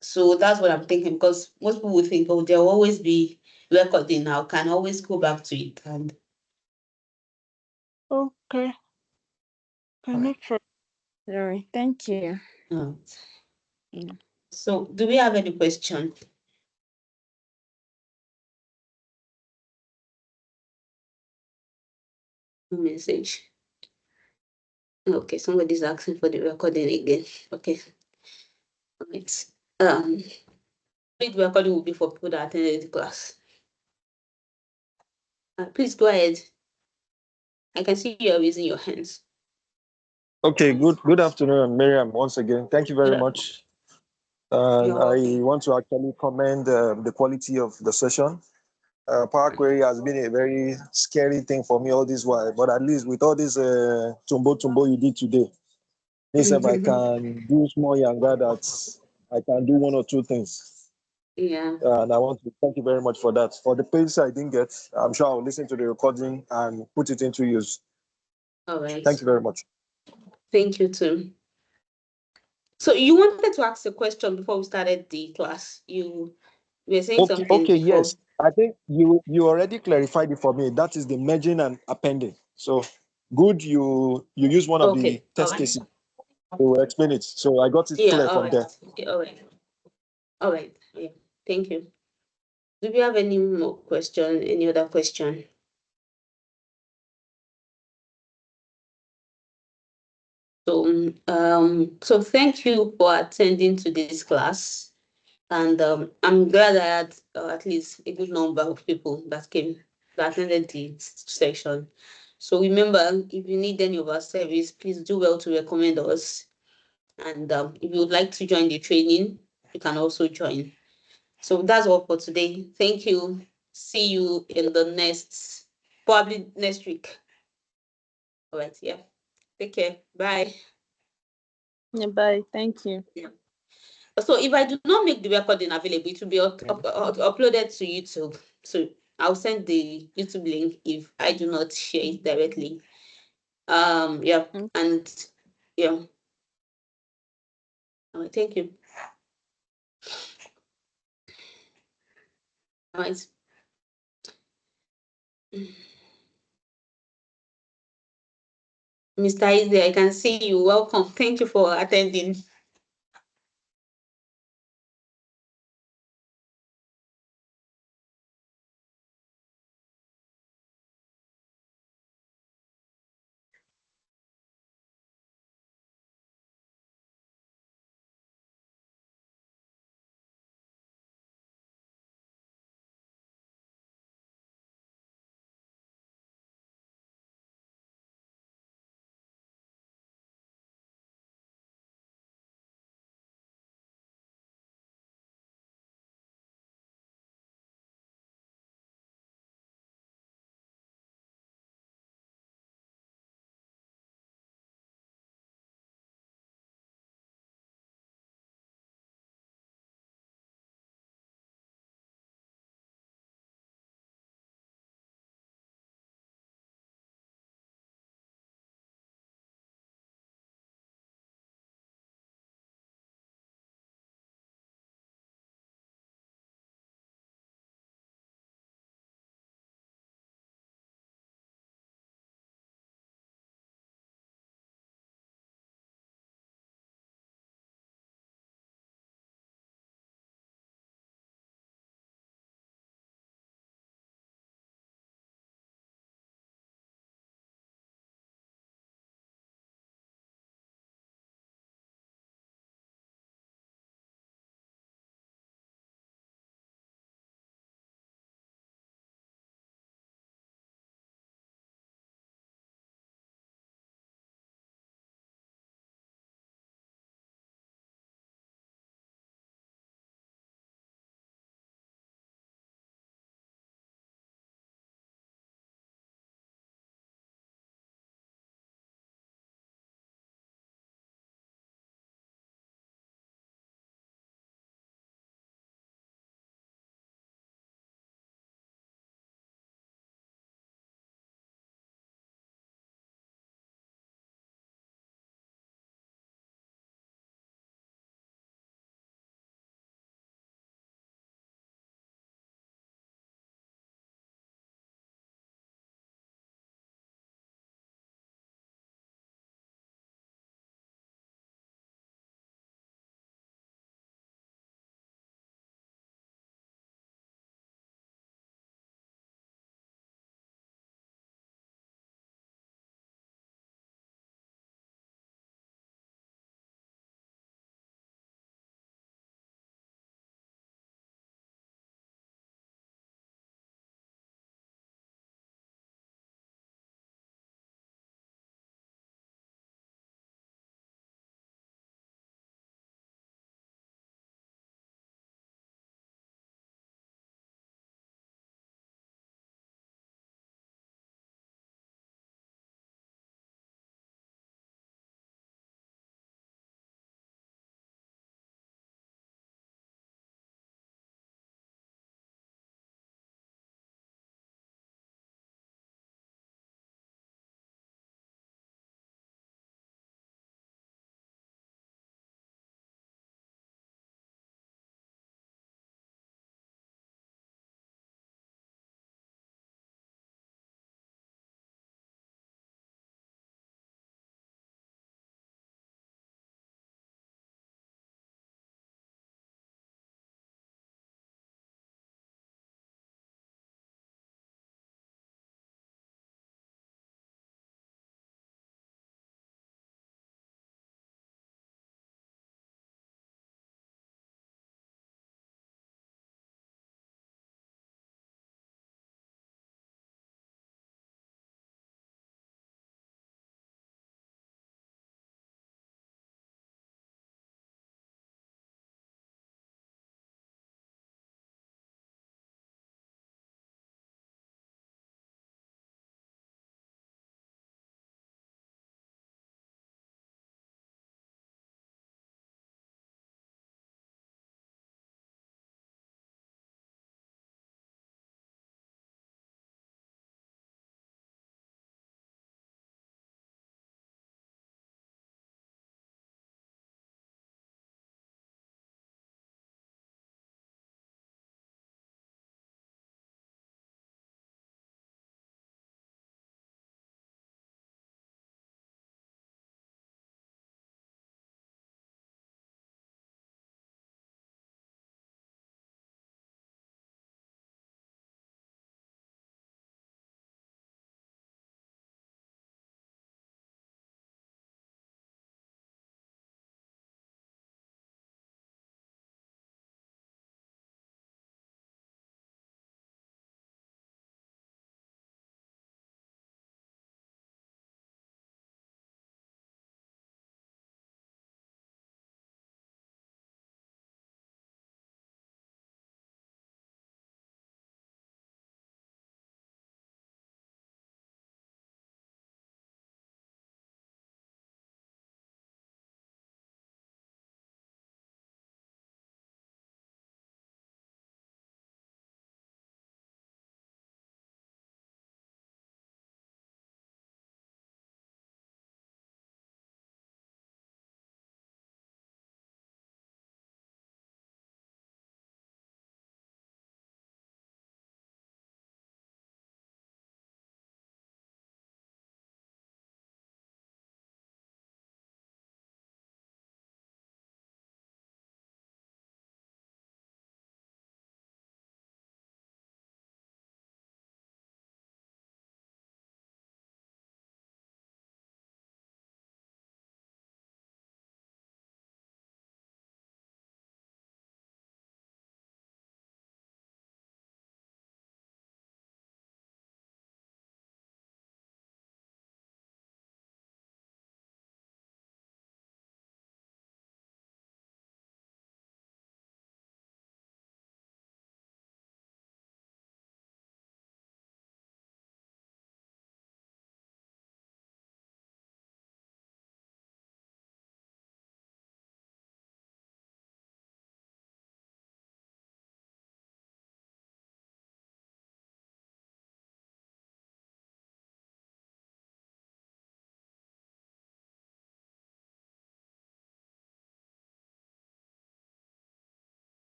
So that's what I'm thinking, because most people would think, oh, there'll always be recording now, can always go back to it. And okay. all No right. problem. All right, thank you. Oh. Yeah. So do we have any question? Message. Okay, somebody's asking for the recording again. Okay. All right. The recording will be for people that attended the class. Please go ahead. I can see you are raising your hands. Okay, good afternoon, Miriam, once again. Thank you very Yeah. much. And You're I welcome. want to actually commend the quality of the session. Power query has been a very scary thing for me all this while, but at least with all this tumbo you did today, means if I can do small younger that I can do one or two things. Yeah. And I want to thank you very much for that. For the pages I didn't get, I'm sure I'll listen to the recording and put it into use. All right. Thank you very much. Thank you too. So you wanted to ask a question before we started the class. You were saying Okay, something okay, before. yes. I think you already clarified it for me. That is the merging and appending. So good, you use one of the Okay, all test right. cases to explain it. So I got it Yeah, clear all from there. right. Okay, all right. All right. Yeah. Thank you. Do we have any more question? Any other question? So thank you for attending to this class. And I'm glad I had at least a good number of people that attended the section. So remember, if you need any of our service, please do well to recommend us. And if you would like to join the training, you can also join. So that's all for today. Thank you. See you in the probably next week. All right. Yeah. Take care. Bye. Yeah, bye. Thank you. Yeah. So if I do not make the recording available, it will be uploaded to YouTube. So I'll send the YouTube link if I do not share it directly. Yeah, and yeah. All right, thank you. All right. Mr. Izzy, I can see you. Welcome. Thank you for attending.